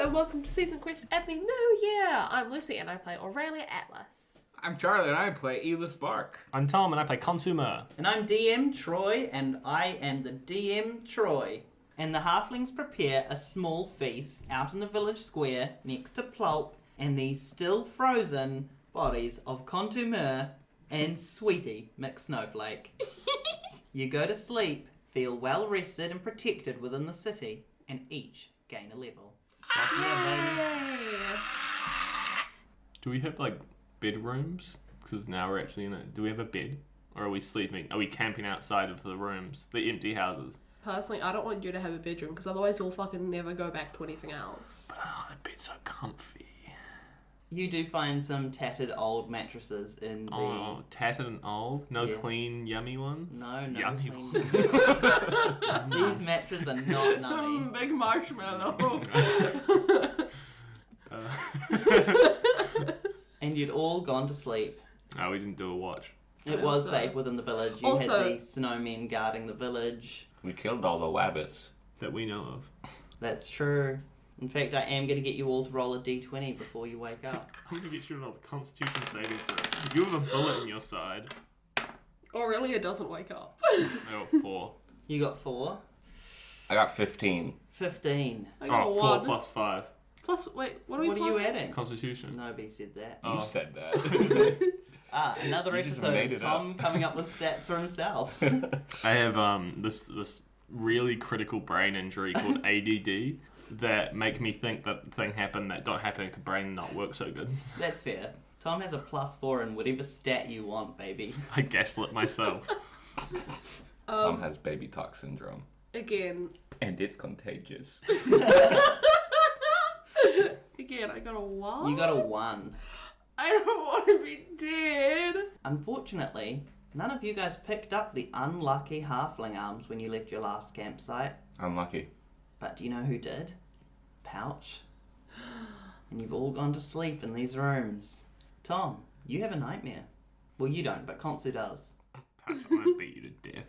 and welcome to Season Quest at the New Year. I'm Lucy and I play Aurelia Atlas. I'm Charlie and I play Yllis Barc. I'm Tom and I play Khonsu-Mer. And I'm DM Troy and I am the DM Troy. And the halflings prepare a small feast out in the village square next to Plulp and the still frozen bodies of Khonsu-Mer and Sweetie McSnowflake. You go to sleep, feel well rested and protected within the city, and each gain a level. Do we have like bedrooms? Because now we're actually in it. Do we have a bed? Or are we sleeping? Are we camping outside of the rooms? The empty houses? Personally, I don't want you to have a bedroom because otherwise you'll fucking never go back to anything else. But that bed's so comfy. You do find some tattered old mattresses in the... Oh, tattered and old? No clean, yummy ones? No yummy clean ones. These mattresses are not nummy. Big marshmallow. And you'd all gone to sleep. Oh, we didn't do a watch. It was safe within the village. You Also- had the snowmen guarding the village. We killed all the wabbits. That we know of. That's true. In fact, I am going to get you all to roll a d20 before you wake up. I'm going to get you another Constitution saving throw. You have a bullet in your side. Aurelia doesn't wake up. Oh, 4. You got 4. I got 15. 15. I got a 4 1. plus 5. Plus, wait, what are we What are you plus? adding? Constitution. Nobody said that. Oh. You said that. Another You just episode made of it Tom up. coming up with stats for himself. I have this really critical brain injury called ADD that make me think that thing happened that don't happen because brain not work so good. That's fair. Tom has a +4 in whatever stat you want, baby. I gaslit myself. Tom has baby talk syndrome. Again, And it's contagious. I got a 1. You got a 1. I don't want to be dead. Unfortunately, none of you guys picked up the unlucky halfling arms when you left your last campsite. Unlucky. But do you know who did? Pouch. And you've all gone to sleep in these rooms. Tom, you have a nightmare. Well, you don't, but Khonsu does. Patch, I'm going to beat you to death.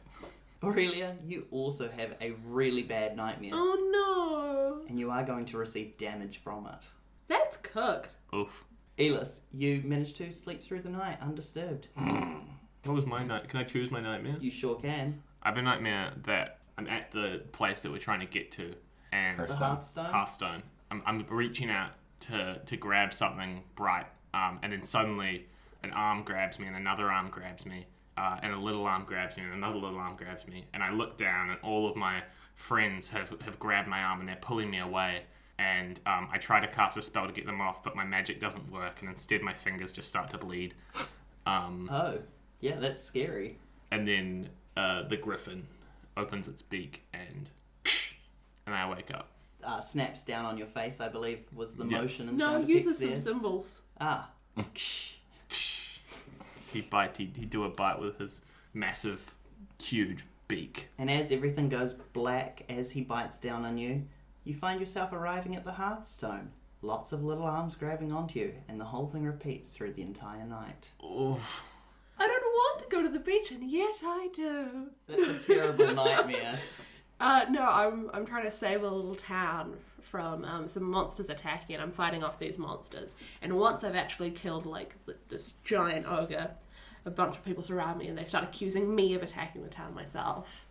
Aurelia, you also have a really bad nightmare. Oh no. And you are going to receive damage from it. That's cooked. Oof. Yllis, you managed to sleep through the night undisturbed. What was my night? Can I choose my nightmare? You sure can. I have a nightmare that I'm at the place that we're trying to get to. And The Hearthstone? Hearthstone. I'm reaching out to grab something bright. And then suddenly an arm grabs me and another arm grabs me. And a little arm grabs me and another little arm grabs me. And I look down and all of my friends have grabbed my arm and they're pulling me away. And I try to cast a spell to get them off, but my magic doesn't work. And instead my fingers just start to bleed. Oh, yeah, that's scary. And then the griffin opens its beak and I wake up. Snaps down on your face, I believe, was the Yeah. motion and No, sound uses effects some there. symbols. He'd do a bite with his massive, huge beak. And as everything goes black as he bites down on you, you find yourself arriving at the Hearthstone. Lots of little arms grabbing onto you, and the whole thing repeats through the entire night. Oh, I don't want to go to the beach, and yet I do. That's a terrible nightmare. No, I'm trying to save a little town from some monsters attacking, and I'm fighting off these monsters. And once I've actually killed this giant ogre, a bunch of people surround me, and they start accusing me of attacking the town myself,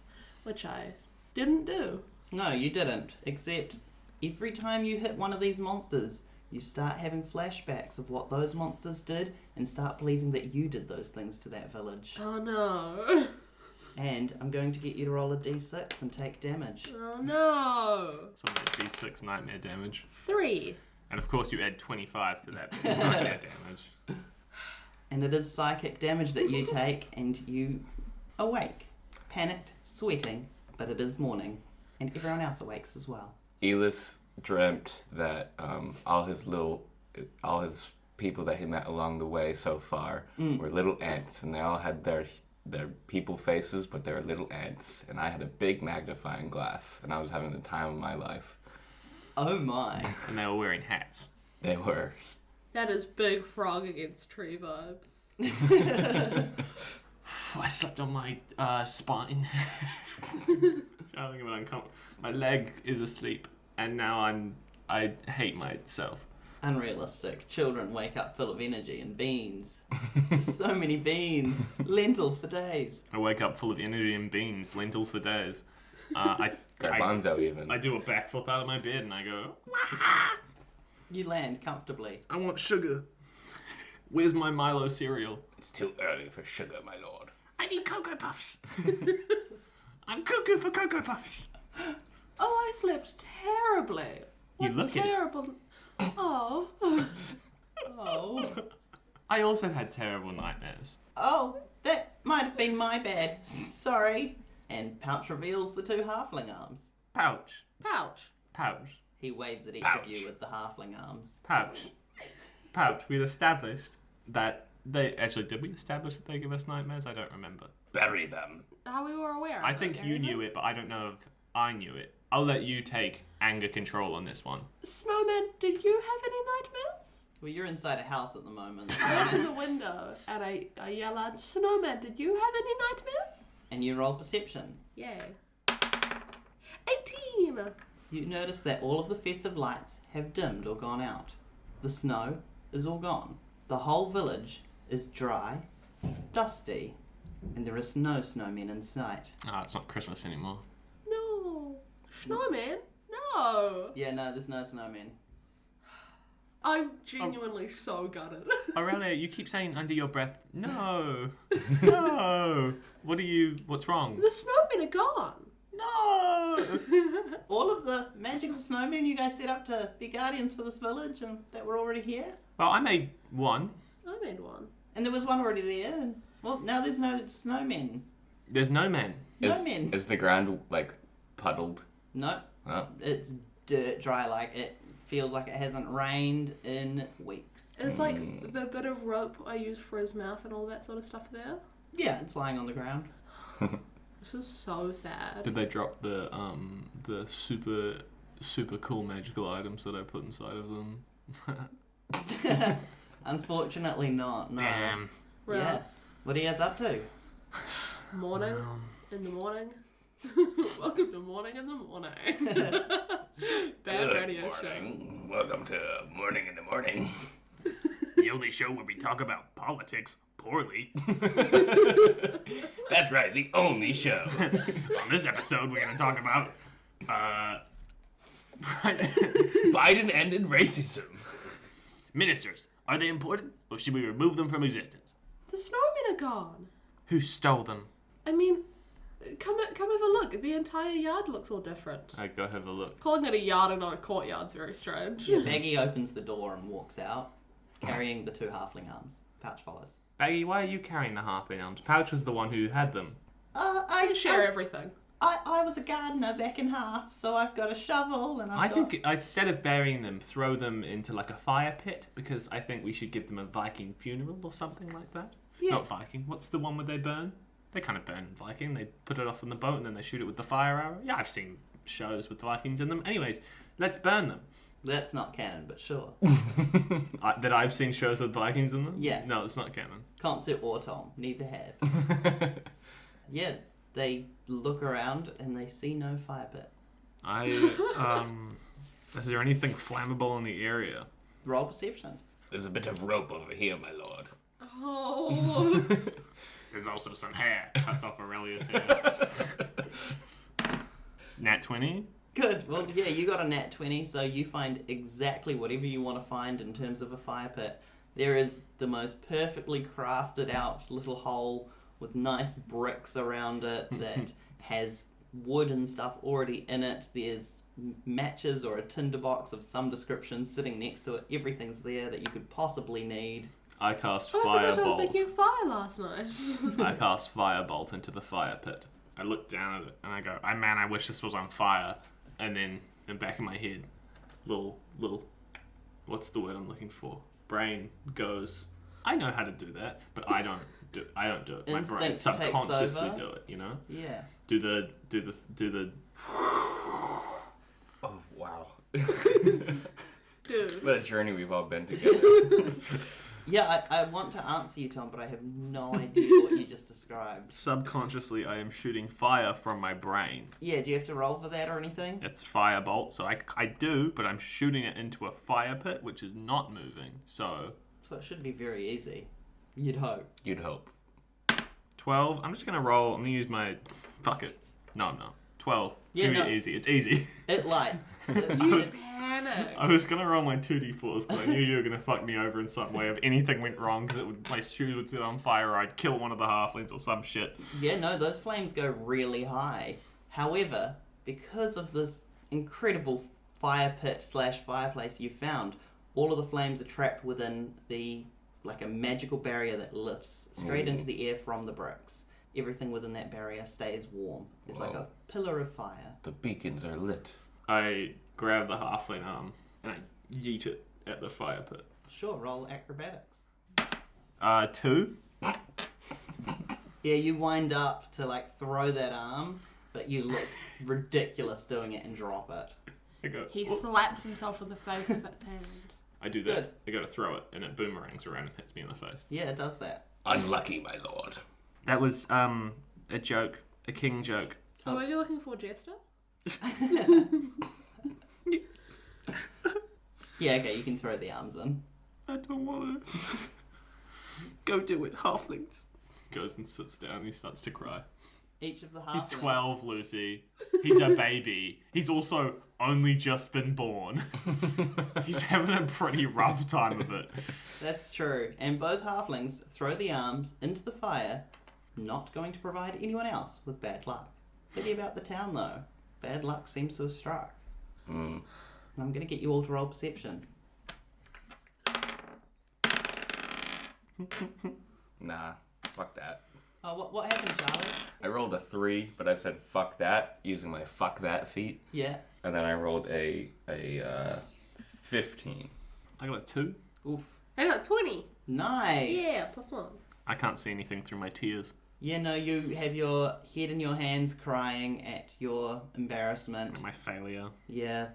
which I didn't do. No, you didn't. Except every time you hit one of these monsters, you start having flashbacks of what those monsters did and start believing that you did those things to that village. Oh no. And I'm going to get you to roll a d6 and take damage. Oh no. some like D6 nightmare damage. 3. And of course you add 25 to that because nightmare damage. And it is psychic damage that you take, and you awake, panicked, sweating, but it is morning, and everyone else awakes as well. Yllis dreamt that all his people that he met along the way so far were little ants, and they all had their people faces, but they were little ants. And I had a big magnifying glass, and I was having the time of my life. Oh my. And they were wearing hats. They were. That is big frog against tree vibes. I slept on my spine. I think I'm uncomfortable. My leg is asleep, and now I'm I hate myself. Unrealistic. Children wake up full of energy and beans. There's so many beans. Lentils for days. I wake up full of energy and beans, lentils for days. Garbanzo even. I do a backflip out of my bed and I go, You land comfortably. I want sugar. Where's my Milo cereal? It's too early for sugar, my lord. I need Cocoa Puffs. I'm cuckoo for Cocoa Puffs. Oh, I slept terribly. You What look it. terrible. Oh. Oh. I also had terrible nightmares. Oh, that might have been my bad. Sorry. And Pouch reveals the two halfling arms. Pouch. Pouch. Pouch. He waves at each Pouch. of you with the halfling arms. Pouch. Pouch. We've established that they... Actually, did we establish that they give us nightmares? I don't remember. Bury them. How we were aware of I it, think you Gary. knew it, but I don't know if I knew it. I'll let you take anger control on this one. Snowman, did you have any nightmares? Well, you're inside a house at the moment. I look in the window and I yell out, Snowman, did you have any nightmares? And you roll perception. Yay. 18! You notice that all of the festive lights have dimmed or gone out. The snow is all gone. The whole village is dry, dusty, and there is no snowmen in sight. Ah, it's not Christmas anymore. No. Snowman? No. Yeah, no, there's no snowmen. I'm genuinely so gutted. Aurelia, you keep saying under your breath, no, no. What's wrong? The snowmen are gone. No. All of the magical snowmen you guys set up to be guardians for this village and that were already here. Well, I made one. I made one. And there was one already there. And, well, now there's no snowmen. There's no men. No men. Is the ground, like, puddled? No, Oh. it's dirt dry. Like it feels like it hasn't rained in weeks. It's like the bit of rope I used for his mouth and all that sort of stuff there. Yeah, it's lying on the ground. This is so sad. Did they drop the super cool magical items that I put inside of them? Unfortunately not, no. Damn. Right. Yeah. What are you guys up to? Morning. In the morning. Welcome to Morning in the Morning. Bad Good radio morning. Welcome to Morning in the Morning. The only show where we talk about politics poorly. That's right, the only show. On this episode, we're going to talk about Biden ended racism. ministers. Are they important, or should we remove them from existence? show. The snowmen are gone. Who stole them? I mean, come have a look. The entire yard looks all different. I go have a look. Calling it a yard and not a courtyard's very strange. Yeah, Baggy opens the door and walks out, carrying the two halfling arms. Pouch follows. Baggy, why are you carrying the halfling arms? Pouch was the one who had them. I share everything. I was a gardener back in half, so I've got a shovel and I think instead of burying them, throw them into like a fire pit, because I think we should give them a Viking funeral or something like that. Yeah. Not Viking. What's the one where they burn? They kind of burn Viking. They put it off on the boat and then they shoot it with the fire arrow. Yeah, I've seen shows with Vikings in them. Anyways, let's burn them. That's not canon, but sure. That I've seen shows with Vikings in them? Yeah. No, it's not canon. Concert or Tom, neither have. Yeah, they look around and they see no fire pit. Is there anything flammable in the area? Roll perception. There's a bit of rope over here, my lord. Oh. There's also some hair. Cuts off Aurelia's hair. Nat 20? Good. Well, yeah, you got a nat 20, so you find exactly whatever you want to find in terms of a fire pit. There is the most perfectly crafted out little hole with nice bricks around it that has wood and stuff already in it. There's matches or a tinderbox of some description sitting next to it. Everything's there that you could possibly need. I cast I forgot I was Firebolt. making fire last night. I cast Firebolt into the fire pit. I look down at it and I go, I wish this was on fire. And then in the back of my head, little, what's the word I'm looking for? Brain goes, I know how to do that, but I don't do it. My brain Instinct takes subconsciously over. do it, you know? Yeah. Do the Oh, wow. Dude. What a journey we've all been together. Yeah, I want to answer you, Tom, but I have no idea what you just described. Subconsciously, I am shooting fire from my brain. Yeah, do you have to roll for that or anything? It's firebolt, so I do, but I'm shooting it into a fire pit, which is not moving. So it should be very easy. You'd hope. You'd hope. 12. I'm just gonna roll. I'm gonna use my. Fuck it. No, I'm not. 12. Yeah, 2D no. easy. It's easy. It lights. You panic. I was gonna roll my 2d4s because I knew you were gonna fuck me over in some way. If anything went wrong, because my shoes would set on fire, or I'd kill one of the halflings or some shit. Yeah, no, those flames go really high. However, because of this incredible fire pit / fireplace you found, all of the flames are trapped within a magical barrier that lifts straight into the air from the bricks. Everything within that barrier stays warm. It's like a pillar of fire. The beacons are lit. I grab the halfling arm and I yeet it at the fire pit. Sure, roll acrobatics. 2. Yeah, you wind up to throw that arm, but you look ridiculous doing it and drop it. I go. He "Oh." slaps himself with the face of its hand. I do Good. that. I go to throw it, and it boomerangs around and hits me in the face. Yeah, it does that. Unlucky, my lord. That was a joke, a king joke. So are you looking for Jester? Yeah, okay, you can throw the arms in. I don't want to. Go do it, halflings. Goes and sits down and he starts to cry. Each of the halflings. He's 12, Lucy. He's a baby. He's also only just been born. He's having a pretty rough time of it. That's true. And both halflings throw the arms into the fire, not going to provide anyone else with bad luck. Pity about the town, though. Bad luck seems to have struck. Mm. I'm going to get you all to roll perception. Nah, fuck that. Oh, what happened, Charlie? I rolled a 3, but I said fuck that using my fuck that feat. Yeah. And then I rolled a 15. I got a 2. Oof. I got 20. Nice. Yeah, +1. I can't see anything through my tears. Yeah, no, you have your head in your hands crying at your embarrassment. My failure. Yeah,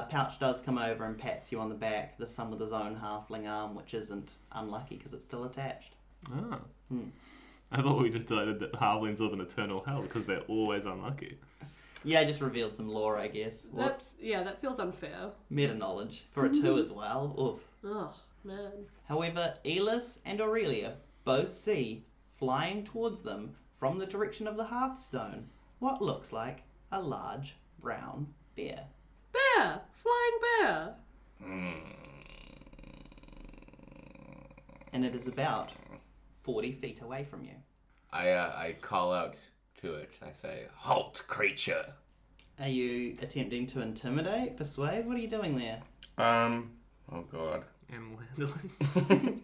Pouch does come over and pats you on the back, this time with his own halfling arm, which isn't unlucky because it's still attached. Ah. Hmm. I thought we just decided that halflings live in eternal hell because they're always unlucky. Yeah, I just revealed some lore, I guess. Whoops. That feels unfair. Meta knowledge. For a 2 as well. Oof. Oh, man. However, Yllis and Aurelia both see, flying towards them from the direction of the Hearthstone, what looks like a large brown bear. Bear! Flying bear! And it is about 40 feet away from you. I call out to it. I say, halt, creature. Are you attempting to intimidate, persuade? What are you doing there? Oh god. Animal handling.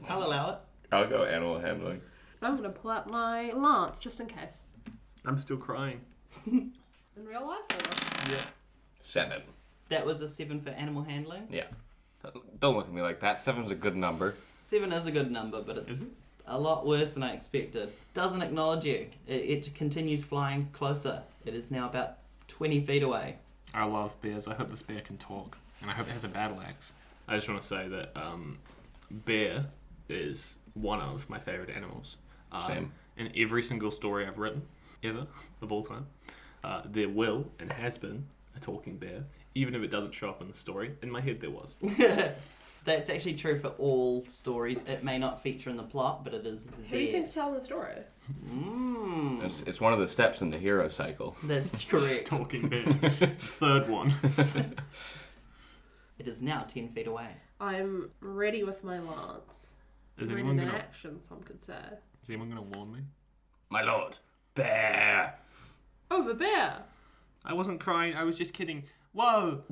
I'll allow it. I'll go animal handling. I'm going to pull out my lance just in case. I'm still crying. In real life or? Yeah. 7. That was a 7 for animal handling. Yeah. Don't look at me like that. 7's a good number. 7 is a good number, but it's a lot worse than I expected. Doesn't acknowledge you. It continues flying closer. It is now about 20 feet away. I love bears. I hope this bear can talk. And I hope it has a battle axe. I just want to say that bear is one of my favourite animals. Same. In every single story I've written, ever, of all time, there will and has been a talking bear. Even if it doesn't show up in the story, in my head there was. That's actually true for all stories. It may not feature in the plot, but it is there. Who do you think's telling the story? It's one of the steps in the hero cycle. That's correct. Talking bear. Third one. It is now 10 feet away. I'm ready with my lance. Is ready anyone in gonna? action, some could say. Is anyone gonna warn me? My lord. Bear. Oh, the bear! I wasn't crying. I was just kidding. Whoa.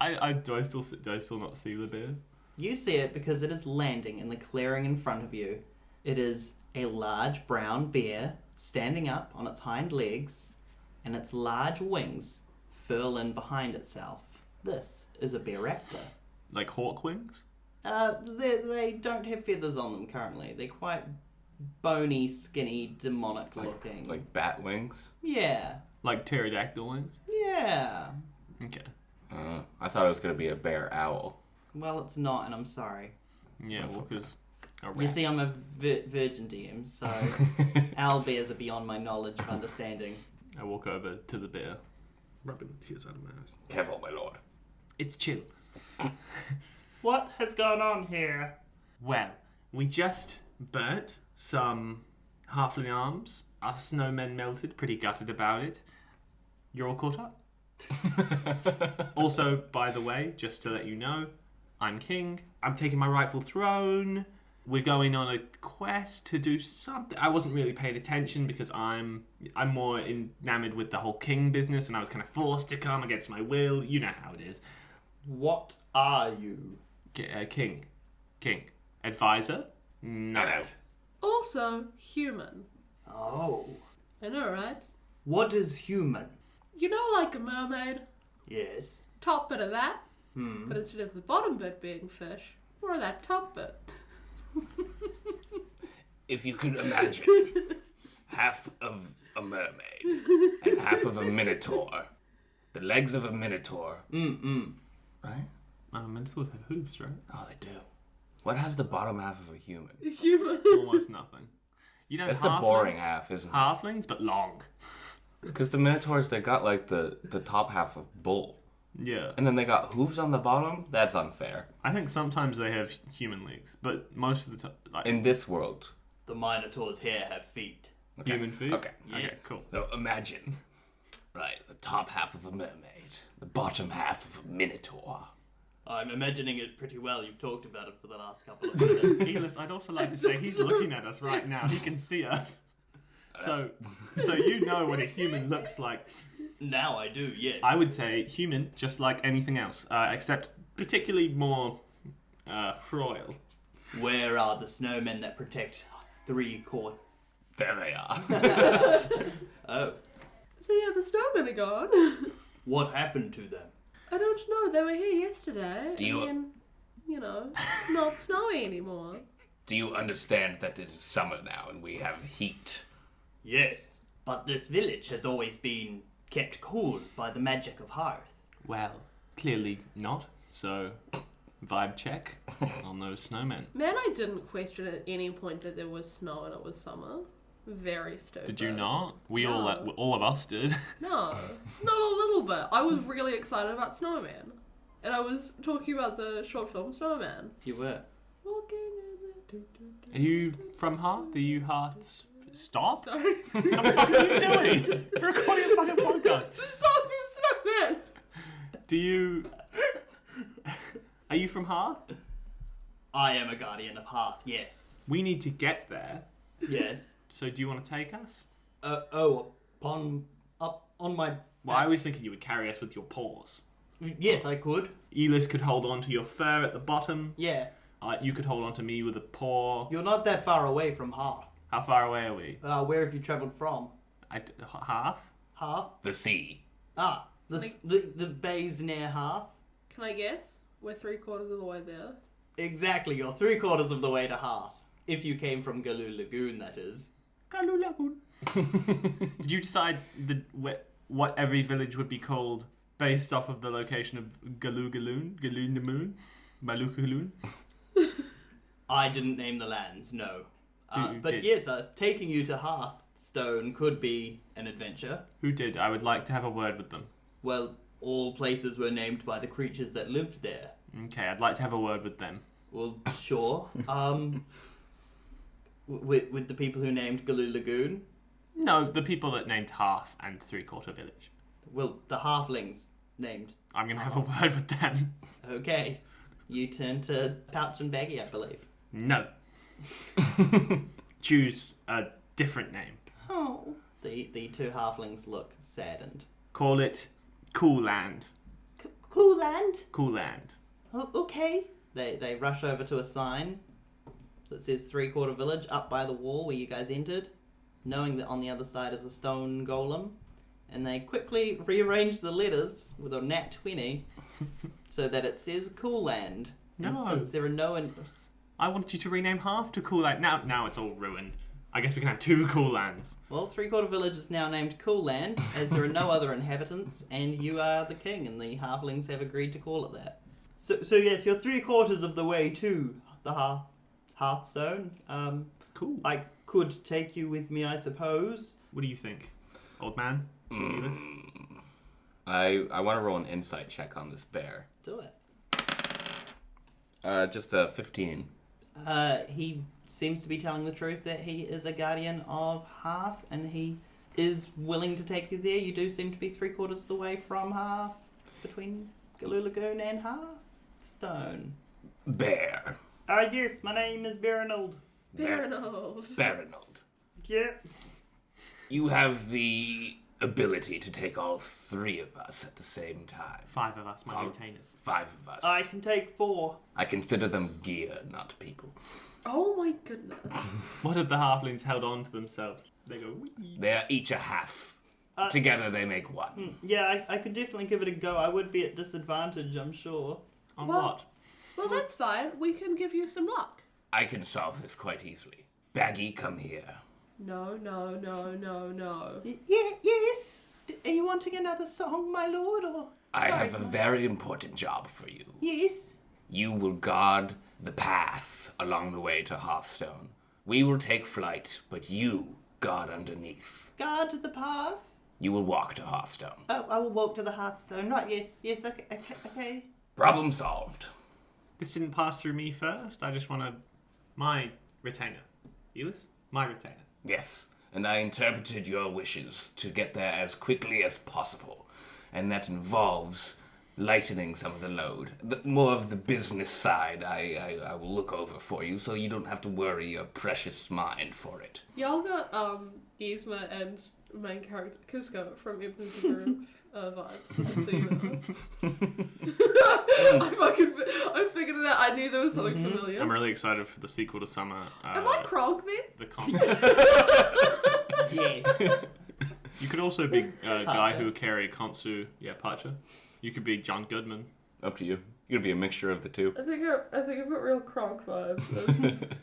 Do I still not see the bear? You see it because it is landing in the clearing in front of you. It is a large brown bear standing up on its hind legs, and its large wings furl in behind itself. This is a bear raptor. Like hawk wings? They don't have feathers on them currently. They're quite bony, skinny, demonic looking. Like bat wings? Yeah. Like pterodactyl wings? Yeah. Okay. I thought it was going to be a bear owl. Well, it's not, and I'm sorry. Yeah, Walker's a You rat. see, I'm a virgin DM, so owlbears are beyond my knowledge of understanding. I walk over to the bear, rubbing the tears out of my eyes. Careful, my lord. It's chill. What has gone on here? Well, we just burnt some halfling arms. Our snowmen melted, pretty gutted about it. You're all caught up? Also, by the way, just to let you know, I'm king. I'm taking my rightful throne. We're going on a quest to do something. I wasn't really paying attention because I'm more enamored with the whole king business, and I was kind of forced to come against my will. You know how it is. What are you? King. Advisor? No. Also, human. Oh. I know, right? What is human? You know, like a mermaid? Yes. Top bit of that. Hmm. But instead of the bottom bit being fish, more of that top bit. If you could imagine half of a mermaid and half of a minotaur, the legs of a minotaur, right? Minotaurs have hooves, right? Oh, they do. What has the bottom half of a human? Human. Almost nothing. You know, That's the boring half, isn't it? Halflings, but long. Because the minotaurs, they got like the top half of bull. Yeah. And then they got hooves on the bottom? That's unfair. I think sometimes they have human legs, but most of the time, like, In this world. The Minotaurs here have feet. Okay. human feet. Okay. Okay, Yes. cool. So imagine, right, the top half of a mermaid, the bottom half of a minotaur. I'm imagining it pretty well. You've talked about it for the last couple of minutes. Yllis, I'd also like to say he's looking at us right now. He can see us. So you know what a human looks like. Now I do, yes. I would say human, just like anything else, except particularly more royal. Where are the snowmen that protect 3/4? There they are. Oh. So yeah, the snowmen are gone. What happened to them? I don't know, they were here yesterday. Do you- And then, you know, not snowy anymore. Do you understand that it is summer now and we have heat? Yes, but this village has always been kept cool by the magic of Hearth. Well, clearly not. So, vibe check on those snowmen. Man, I didn't question at any point that there was snow and it was summer. Very stupid. Did you not? We No. all of us did. No, not a little bit. I was really excited about Snowman. And I was talking about the short film Snowman. You were. Walking in the... Are you from Hearth? Are you Hearth's? Stop! Sorry. What the fuck are you doing? We're recording a fucking podcast. The song from Snowman! Do you? Are you from Hearth? I am a guardian of Hearth, yes. We need to get there. Yes. So do you want to take us? Up on my... Well, I was thinking you would carry us with your paws. Yes, I could. Yllis could hold on to your fur at the bottom. Yeah. You could hold on to me with a paw. You're not that far away from Hearth. How far away are we? Where have you travelled from? Half? Hearth? The sea. The bay's near Hearth? Can I guess? We're 3/4 of the way there. Exactly, you're 3/4 of the way to Hearth. If you came from Galoo Lagoon, that is. Kalu Lagoon. Did you decide what every village would be called based off of the location of Galoo Galoon? Galoon the Moon? Baloo Galoon? I didn't name the lands, no. Who But did? yes, taking you to Hearthstone could be an adventure. Who did? I would like to have a word with them. Well, all places were named by the creatures that lived there. Okay, I'd like to have a word with them. Well, sure. With the people who named Galoo Lagoon? No, the people that named Half and 3/4 Village. Well, the halflings named. I'm going to have a word with them. Okay. You turn to Pouch and Baggy, I believe. No. Choose a different name. Oh. The two halflings look saddened. Call it Cool Land. Cool land? Cool Land. Oh, okay. They rush over to a sign that says 3/4 Village up by the wall where you guys entered, knowing that on the other side is a stone golem. And they quickly rearrange the letters with a nat 20 so that it says Cool Land. And No. since there are no... I wanted you to rename Half to Cool Land. Now it's all ruined. I guess we can have two Cool Lands. Well, 3/4 Village is now named Cool Land, as there are no other inhabitants, and you are the king, and the halflings have agreed to call it that. So yes, you're 3/4 of the way to the Hearthstone. Cool. I could take you with me, I suppose. What do you think, old man? Yllis? I want to roll an insight check on this bear. Do it. Just a 15. He seems to be telling the truth that he is a guardian of Hearth, and he is willing to take you there. You do seem to be 3/4 of the way from Hearth, between Galoo Lagoon and Hearthstone. Bear. Yes, my name is Baranold. Baranold. Baranold. Yeah. You have the ability to take all 3 of us at the same time. 5 of us, my Five. retainers. 5 of us. I can take 4. I consider them gear, not people. Oh my goodness. What have the halflings held on to themselves? They go, wee. They are each a half. Together they make 1. Yeah, I could definitely give it a go. I would be at disadvantage, I'm sure. On Well- what? Well, that's fine. We can give you some luck. I can solve this quite easily. Baggy, come here. No, no, no, no, no. Yes. Are you wanting another song, my lord, or...? I Sorry, have a very important job for you. Yes. You will guard the path along the way to Hearthstone. We will take flight, but you guard underneath. Guard the path. You will walk to Hearthstone. Oh, I will walk to the Hearthstone. Right, yes, okay. Problem solved. This didn't pass through me first. I just want my retainer. Yllis? My retainer. Yes, and I interpreted your wishes to get there as quickly as possible. And that involves lightening some of the load. More of the business side I will look over for you, so you don't have to worry your precious mind for it. Y'all got Yzma and main character Cusco from Evidence of Group vibes. So you know. I figured it out. I knew there was something familiar. I'm really excited for the sequel to Summer. Am I Krog then? The con- Yes. You could also be a guy who would carry Khonsu. Yeah, Parcher. You could be John Goodman. Up to you. You're gonna be a mixture of the two. I think I've got real Krog vibes.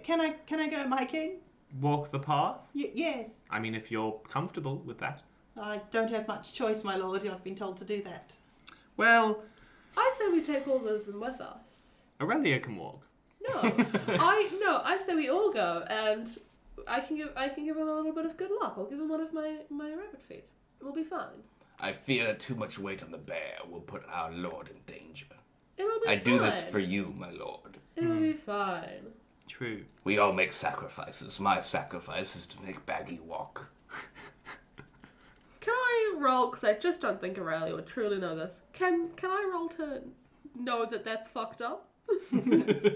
Can I go, my king? Walk the path? Yes. I mean, if you're comfortable with that. I don't have much choice, my lord. I've been told to do that. Well, I say we take all of them with us. Aurelia can walk. No, I say we all go, and I can give him a little bit of good luck. I'll give him one of my rabbit feet. We'll be fine. I fear that too much weight on the bear will put our lord in danger. It'll be I fine. do this for you, my lord. It'll be fine. True. We all make sacrifices. My sacrifice is to make Baggy walk. Can I roll? Because I just don't think Aurelia would truly know this. Can I roll to know that that's fucked up?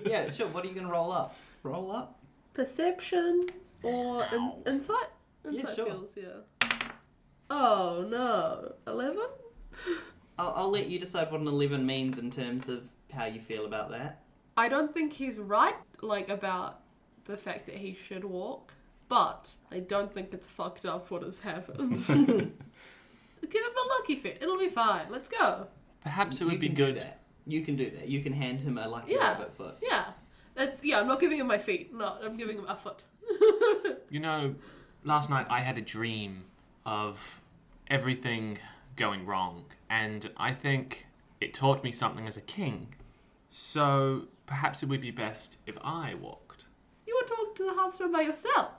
Yeah, sure. What are you going to roll up? Roll up? Perception or insight? Insight sure. feels, yeah. Oh no. 11? I'll let you decide what an 11 means in terms of how you feel about that. I don't think he's right, about the fact that he should walk, but I don't think it's fucked up what has happened. Give him a lucky fit. It'll be fine. Let's go. Perhaps it would be can good. Do that. You can do that. You can hand him a lucky Yeah. rabbit foot. Yeah. I'm not giving him my feet. No, I'm giving him a foot. You know, last night I had a dream of everything going wrong, and I think it taught me something as a king. So perhaps it would be best if I walked. You want to walk to the Hearthstone by yourself?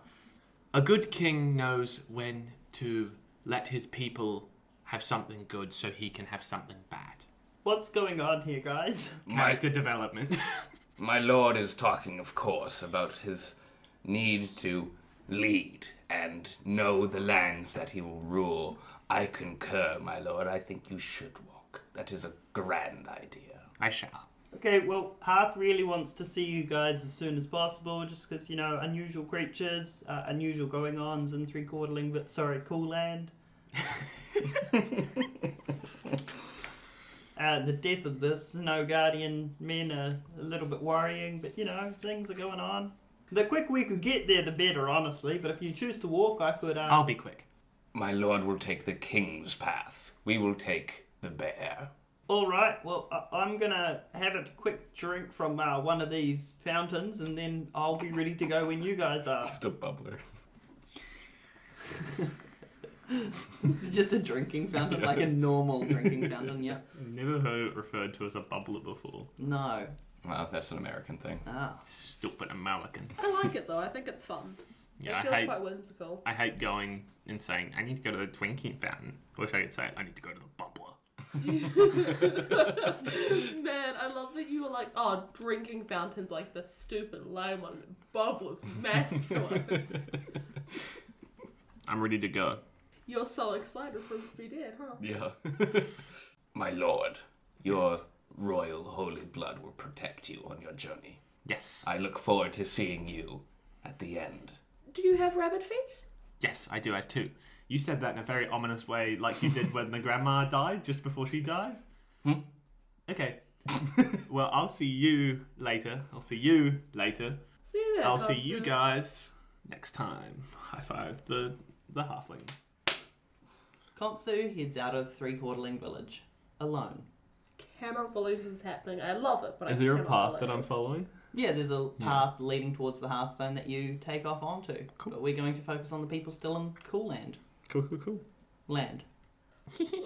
A good king knows when to let his people have something good so he can have something bad. What's going on here, guys? Character development. My lord is talking, of course, about his need to lead and know the lands that he will rule. I concur, my lord. I think you should walk. That is a grand idea. I shall. Okay, well, Hearth really wants to see you guys as soon as possible, just because, unusual creatures, unusual going-ons in Cool Land. The death of the Snow Guardian men are a little bit worrying, but, things are going on. The quicker we could get there, the better, honestly, but if you choose to walk, I could... I'll be quick. My lord will take the king's path. We will take the bear. All right, well, I'm going to have a quick drink from one of these fountains, and then I'll be ready to go when you guys are. Just a bubbler. It's just a drinking fountain, like a normal drinking fountain, yep. I've never heard it referred to as a bubbler before. No. Well, that's an American thing. Ah. Stupid American. I like it though. I think it's fun. Yeah, it feels quite whimsical. I hate going and saying, I need to go to the drinking fountain. I wish I could say, I need to go to the bubbler. Man, I love that you were like, oh, drinking fountains like the stupid lame one. Bubbler's masculine. I'm ready to go. You're so excited for him to be dead, huh? Yeah. My lord, your royal holy blood will protect you on your journey. Yes. I look forward to seeing you at the end. Do you have rabbit feet? Yes, I do have 2. You said that in a very ominous way, like you did when the grandma died, just before she died. Okay. Well, I'll see you later. See you there. I'll see Khonsu. you guys next time. High five the halfling. Khonsu heads out of Three-Quarterling Village alone. Cannot believe this is happening. I love it, but Is I there a cannot path believe that I'm it. following? Yeah, there's a path leading towards the Hearthstone that you take off onto. Cool. But we're going to focus on the people still in Cool Land. Cool. Land.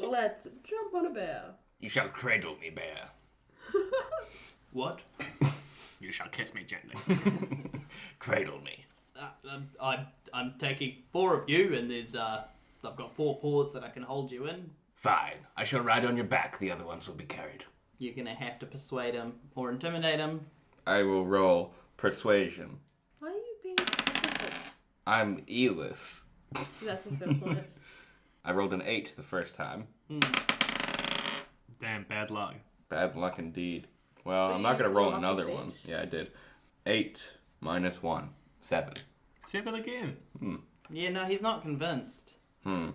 Let's jump on a bear. You shall cradle me, bear. What? You shall kiss me gently. Cradle me. I'm taking 4 of you, and there's I've got 4 paws that I can hold you in. Fine. I shall ride on your back. The other ones will be carried. You're gonna have to persuade him or intimidate him. I will roll persuasion. Why are you being difficult? I'm Yllis. That's a fair point. I rolled an 8 the first time. Damn, bad luck. Bad luck indeed. Well, But I'm you not going to used roll a lucky another fish. one. Yeah, I did. 8 minus 1. 7. 7 again. Yeah, no, he's not convinced. Come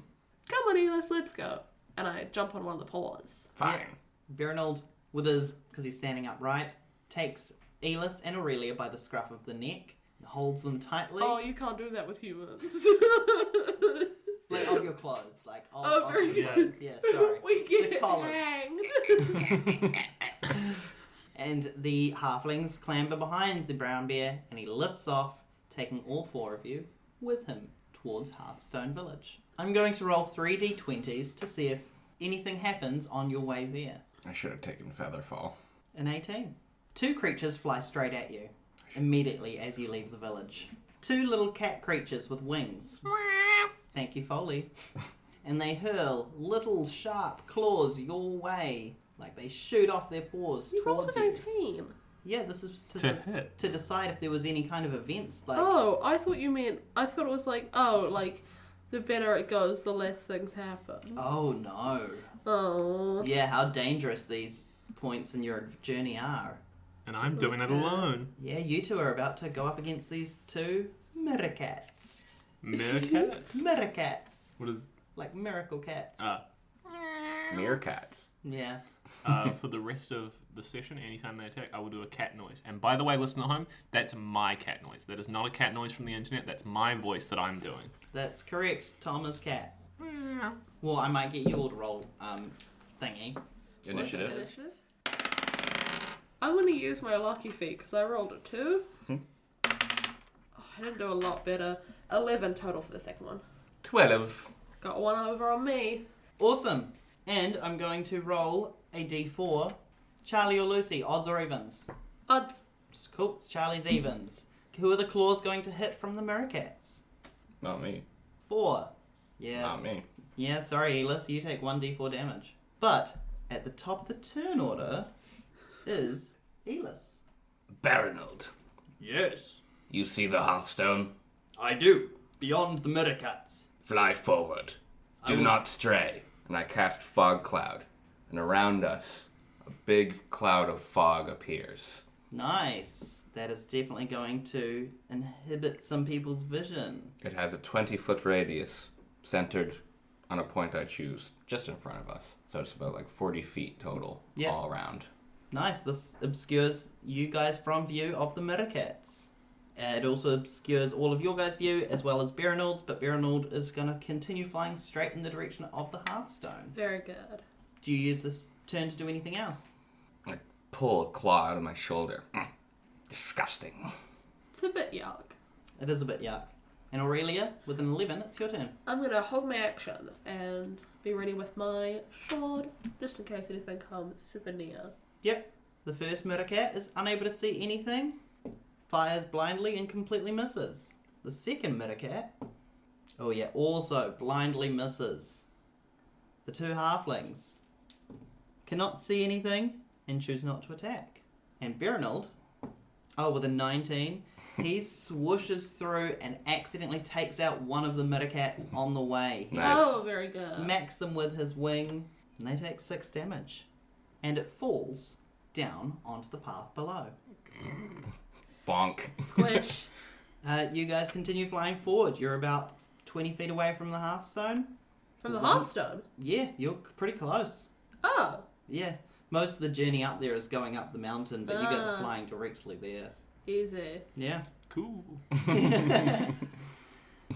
on, Yllis, let's go. And I jump on one of the paws. Fine. Bernald, with his, because he's standing upright, takes Yllis and Aurelia by the scruff of the neck and holds them tightly. Oh, you can't do that with humans. Like of your clothes, like of Over your your- clothes. Yeah, sorry. We The get collars. hanged. And the halflings clamber behind the brown bear, and he lifts off, taking all 4 of you with him towards Hearthstone Village. I'm going to roll 3 d20s to see if anything happens on your way there. I should have taken Featherfall. An 18. 2 creatures fly straight at you immediately as you leave the village. 2 little cat creatures with wings. Thank you, Foley. And they hurl little sharp claws your way. Like they shoot off their paws You rolled towards an you. 18. Yeah, this is To hit. to decide if there was any kind of events. Like, Oh, I thought it was like, the better it goes, the less things happen. oh no. Oh. Yeah, how dangerous these points in your journey are. And I'm doing it alone. Yeah, you 2 are about to go up against these 2 miracats. Meerkats? Miracats. What is... Like miracle cats. Meerkat. Yeah. For the rest of the session, anytime they attack, I will do a cat noise. And by the way, listener at home, that's my cat noise. That is not a cat noise from the internet. That's my voice that I'm doing. That's correct. Thomas cat. Well, I might get you all to roll thingy. Initiative. Initiative. I'm going to use my lucky feet because I rolled a 2. Oh, I didn't do a lot better. 11 total for the second one. 12. Got 1 over on me. Awesome. And I'm going to roll a d4. Charlie or Lucy, odds or evens? Odds. Cool. It's Charlie's evens. Who are the claws going to hit from the miracats? Not me. 4. Yeah. Not me. Yeah, sorry, Yllis, you take 1d4 damage. But at the top of the turn order is Yllis. Baronald, Yes, you see the Hearthstone? I do. Beyond the miracats. Fly forward. I Do will- not stray. And I cast Fog Cloud. And around us, a big cloud of fog appears. Nice. That is definitely going to inhibit some people's vision. It has a 20-foot radius, centered on a point I choose, just in front of us. So it's about like 40 feet total, Yeah. all around. Nice. This obscures you guys from view of the miracats. It also obscures all of your guys' view as well as Bernald's, but Bernald is going to continue flying straight in the direction of the Hearthstone. Very good. Do you use this turn to do anything else? I pull a claw out of my shoulder. Disgusting. It's a bit yuck. It is a bit yuck. And Aurelia, with an 11, it's your turn. I'm going to hold my action and be ready with my sword, just in case anything comes super near. Yep. The first murder cat is unable to see anything, fires blindly and completely misses. The second murder cat, oh yeah, also blindly misses. The two halflings cannot see anything and choose not to attack. And Bernald, with a 19, he swooshes through and accidentally takes out one of the murder cats on the way. He Nice. Oh, very good. smacks them with his wing, and they take 6 damage. And it falls down onto the path below. Bonk. Squish. You guys continue flying forward. You're about 20 feet away from the Hearthstone. From the Hearthstone. Yeah, you're pretty close. Oh. Yeah. Most of the journey up there is going up the mountain, but you guys are Ah. flying directly there. Easy. Yeah. Cool.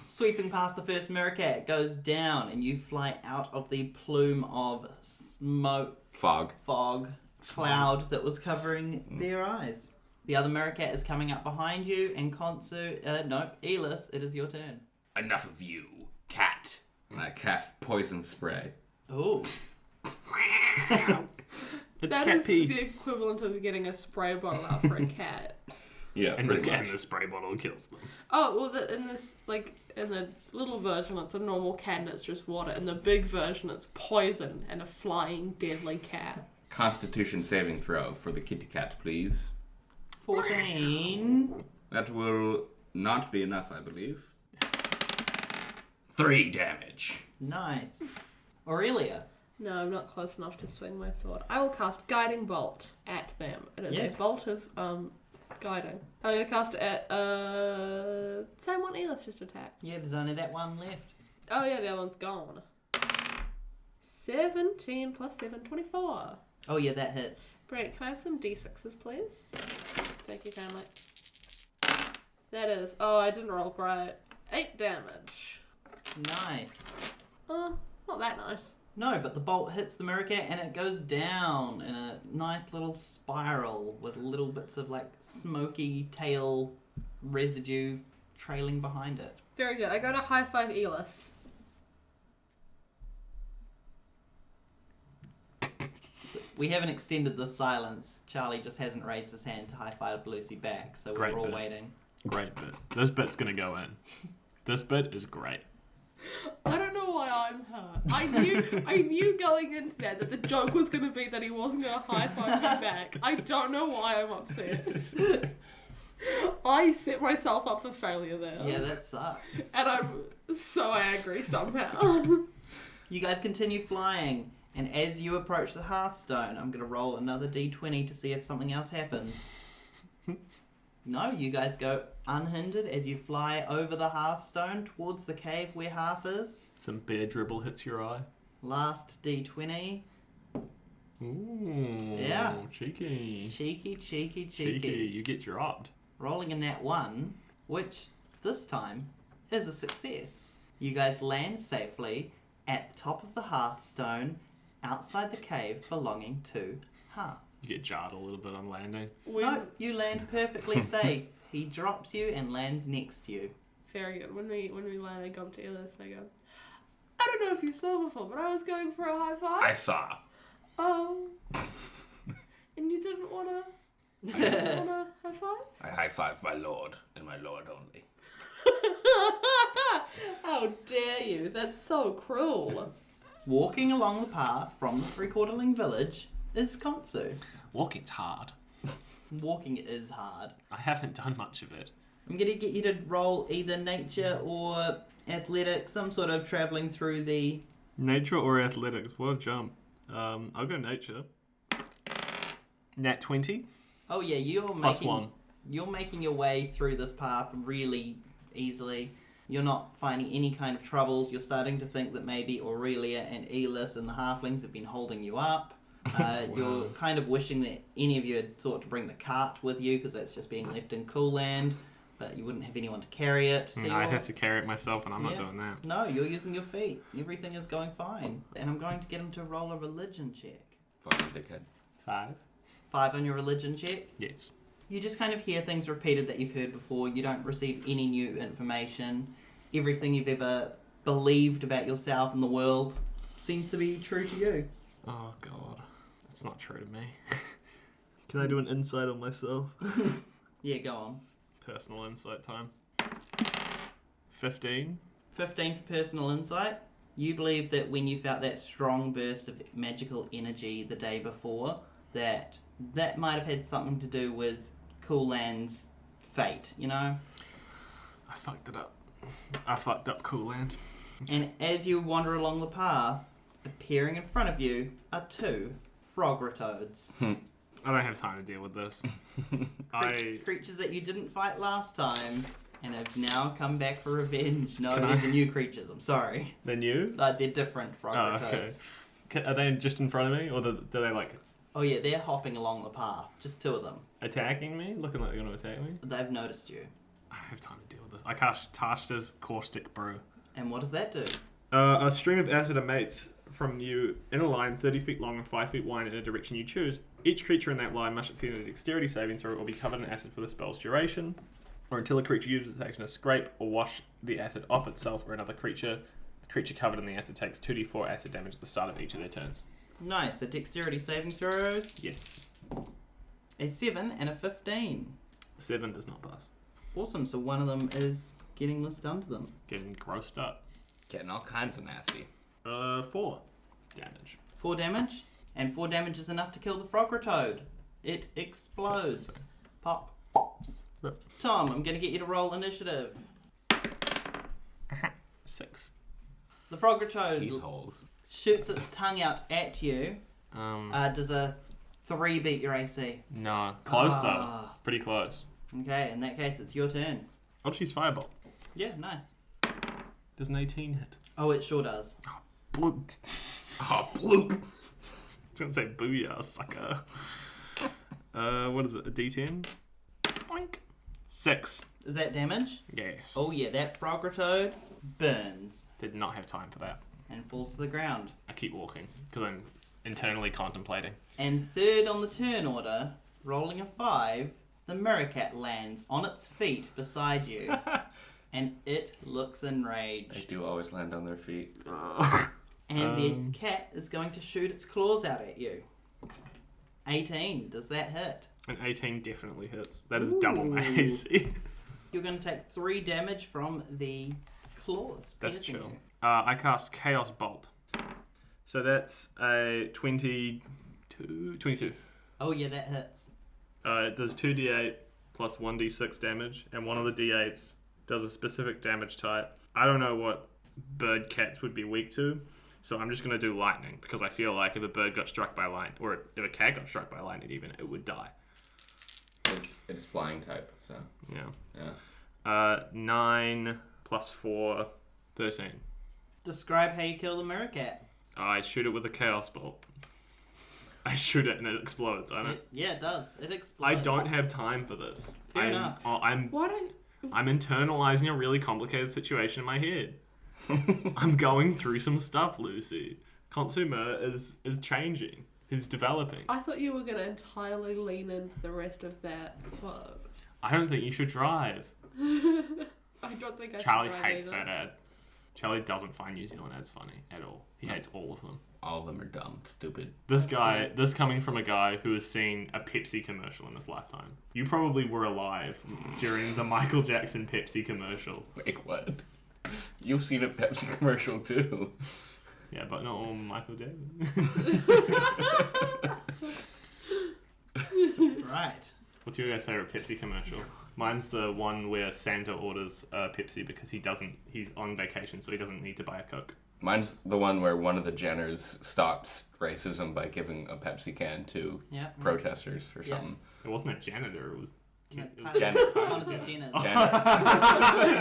Sweeping past the first Meerkat, it goes down, and you fly out of the plume of smoke, Fog. cloud that was covering their eyes. The other Meerkat is coming up behind you, and Yllis, it is your turn. Enough of you, cat. And I cast poison spray. Oh, It's That cat is pee. the equivalent of getting a spray bottle out for a cat. Yeah, And pretty and much. the spray bottle kills them. Oh, well, in the little version, it's a normal cat and it's just water. In the big version, it's poison and a flying, deadly cat. Constitution saving throw for the kitty cat, please. 14. That will not be enough, I believe. 3 damage. Nice. Aurelia. No, I'm not close enough to swing my sword. I will cast Guiding Bolt at them. It is Yeah. a bolt of guiding. I'm going to cast it at same one Yllis just attacked. Yeah, there's only that one left. Oh yeah, the other one's gone. 17 plus 7, 24. Oh yeah, that hits. Brilliant. Can I have some d6s, please? Thank you kindly. That is... Oh, I didn't roll great. 8 damage. Nice. Not that nice. No, but the bolt hits the Meerkat and it goes down in a nice little spiral with little bits of like smoky tail residue trailing behind it. Very good. I go to high five Yllis. We haven't extended the silence. Charlie just hasn't raised his hand to high five Lucy back, so Great we're all bit. waiting. Great bit. This bit's gonna go in. This bit is great. I don't know why I'm hurt. I knew going into that the joke was going to be that he wasn't going to high five me back. I don't know why I'm upset. I set myself up for failure there. Yeah, that sucks. And I'm so angry somehow. You guys continue flying, and as you approach the Hearthstone, I'm going to roll another d20 to see if something else happens. No, you guys go unhindered as you fly over the Hearthstone towards the cave where Hearth is. Some bear dribble hits your eye. Last d20. Ooh. Yeah. Cheeky. Cheeky. You get dropped. Rolling a nat 1, which this time is a success. You guys land safely at the top of the Hearthstone outside the cave belonging to Hearth. You get jarred a little bit on landing. No, you land perfectly safe. He drops you and lands next to you. Very good. When we land, I go up to Yllis and I go, I don't know if you saw before, but I was going for a high five. I saw. And you didn't want to high five? I high five my lord, and my lord only. How dare you? That's so cruel. Walking along the path from the Three-Quarterling village is Khonsu. Walking's hard. Walking is hard. I haven't done much of it. I'm going to get you to roll either nature or athletics, some sort of travelling through the... Nature or athletics? What a jump. I'll go nature. Nat 20. Oh yeah, Plus 1. You're making your way through this path really easily. You're not finding any kind of troubles. You're starting to think that maybe Aurelia and Yllis and the halflings have been holding you up. You're kind of wishing that any of you had thought to bring the cart with you, because that's just being left in Cool Land, but you wouldn't have anyone to carry it. So I have to carry it myself, and I'm not Yeah. doing that. No, you're using your feet. Everything is going fine. And I'm going to get him to roll a religion check. Fucking dickhead. 5. 5 on your religion check. Yes. You just kind of hear things repeated that you've heard before. You don't receive any new information. Everything you've ever believed about yourself and the world seems to be true to you. Oh, God. That's not true to me. Can I do an insight on myself? Yeah, go on. Personal insight time. 15. 15 for personal insight. You believe that when you felt that strong burst of magical energy the day before, that might have had something to do with Cool Land's fate, you know? I fucked it up. I fucked up Cool Land. And as you wander along the path, appearing in front of you are 2 frogratoads. I don't have time to deal with this. Creatures that you didn't fight last time and have now come back for revenge. No, Can these I- are new creatures, I'm sorry. They're new? They're different frogratoads. Okay. Are they just in front of me, or do they like Oh yeah, they're hopping along the path. Just 2 of them. attacking me? Looking like they're going to attack me? They've noticed you. I don't have time to deal with this. I cast Tashta's Caustic Brew. And what does that do? A string of acid emanates from you in a line 30 feet long and 5 feet wide in a direction you choose. Each creature in that line must succeed in a dexterity saving throw or be covered in acid for the spell's duration, or until a creature uses its action to scrape or wash the acid off itself or another creature. The creature covered in the acid takes 2d4 acid damage at the start of each of their turns. Nice. So dexterity saving throws. Yes. A 7 and a 15. 7 does not pass. Awesome. So one of them is getting this done to them. Getting grossed up. Getting all kinds of nasty. 4 damage. 4 damage. And 4 damage is enough to kill the frogratoad. It explodes. Pop. Rip. Tom, I'm going to get you to roll initiative. 6. The frogratoad Teeth holes. shoots its tongue out at you. Does a 3 beat your AC? No. Close though. Ah. Pretty close. Okay, in that case, it's your turn. I'll just use Firebolt. Yeah, nice. Does an 18 hit? Oh, it sure does. Bloop. Oh, bloop. I was going to say booyah, sucker. What is it? A D10? Boink. 6. Is that damage? Yes. Oh yeah, that frogratoad burns Did not have time for that. and falls to the ground. I keep walking because I'm internally contemplating. And third on the turn order, rolling a 5, the Muricat lands on its feet beside you. And it looks They enraged. do always land on their feet. And the cat is going to shoot its claws out at you. 18, does that hit? An 18 definitely hits. That is double my AC. You're going to take 3 damage from the claws. That's piercing chill. you. I cast Chaos Bolt. So that's a 22. Oh yeah, that hits. It does 2d8 plus 1d6 damage, and one of the d8s does a specific damage type. I don't know what bird cats would be weak to, so I'm just going to do lightning, because I feel like if a bird got struck by lightning, or if a cat got struck by lightning even, it would die. It's flying type, so Yeah. 9 plus 4, 13. Describe how you kill the Muricat. I shoot it with a Chaos Bolt. I shoot it and it explodes. Yeah, it does. It explodes. I don't have time for this. Fair enough. I'm Why don't internalizing a really complicated situation in my head. I'm going through some stuff, Lucy. Khonsu-Mer is changing. He's developing. I thought you were going to entirely lean into the rest of that quote. I don't think you should drive. I don't think I Charlie should drive hates either. that ad. Charlie doesn't find New Zealand ads funny at all. He hates all of them. all of them are dumb, stupid. This coming from a guy who has seen a Pepsi commercial in his lifetime. You probably were alive during the Michael Jackson Pepsi commercial. Wait, what? You've seen a Pepsi commercial too. Yeah, but not all Michael Jackson. Right. What's your guys' favourite Pepsi commercial? Mine's the one where Santa orders Pepsi because he's on vacation, so he doesn't need to buy a Coke. Mine's the one where one of the Jenners stops racism by giving a Pepsi can to Yeah. protesters or Yeah. something. It wasn't a janitor, it was... No, it was kind of- Jenner. One of the Jenners. Jenner.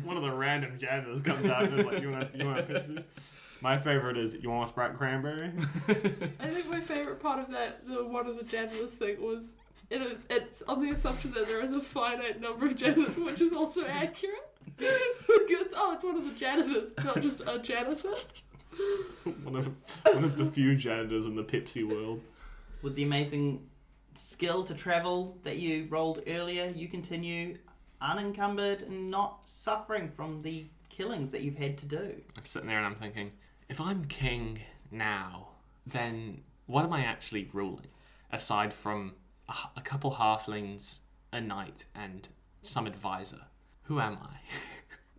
one of the random janitors comes out and is like, you want a Pepsi? My favourite is, you want a Sprite Cranberry? I think my favourite part of that, the one of the janitors thing, was it's on the assumption that there is a finite number of janitors, which is also accurate. Because, it's one of the janitors, not just a janitor. one of the few janitors in the Pepsi world. With the amazing skill to travel that you rolled earlier, you continue unencumbered and not suffering from the killings that you've had to do. I'm sitting there and I'm thinking, if I'm king now, then what am I actually ruling? Aside from a couple halflings, a knight, and some advisor. Who am I?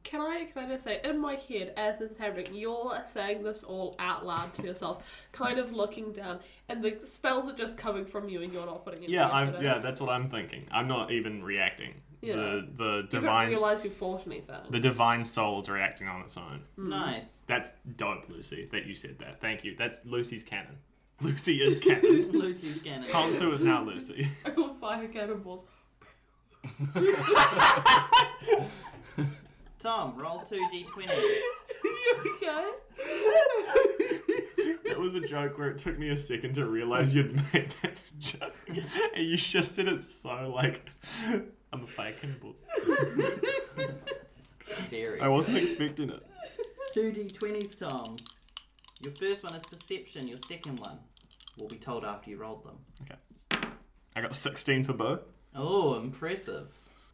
Can I just say, in my head, as this is happening, you're saying this all out loud to yourself, kind of looking down, and the spells are just coming from you and you're not putting any effort in. Yeah, that's what I'm thinking. I'm not even reacting. Yeah. The You don't divine... realise you've fought anything. The divine soul's reacting on its own. Nice. That's dope, Lucy, that you said that. Thank you. That's Lucy's canon. Lucy is canon. Lucy's canon. Khonsu is now Lucy. I got fire cannonballs. Tom, roll 2d20. You okay? That was a joke where it took me a second to realise you'd made that joke. And you just said it so like, I'm a fire cannibal. Very I wasn't expecting it. 2d20s, Tom. Your first one is perception. Your second one will be told after you rolled them. Okay. I got 16 for both. Oh, impressive.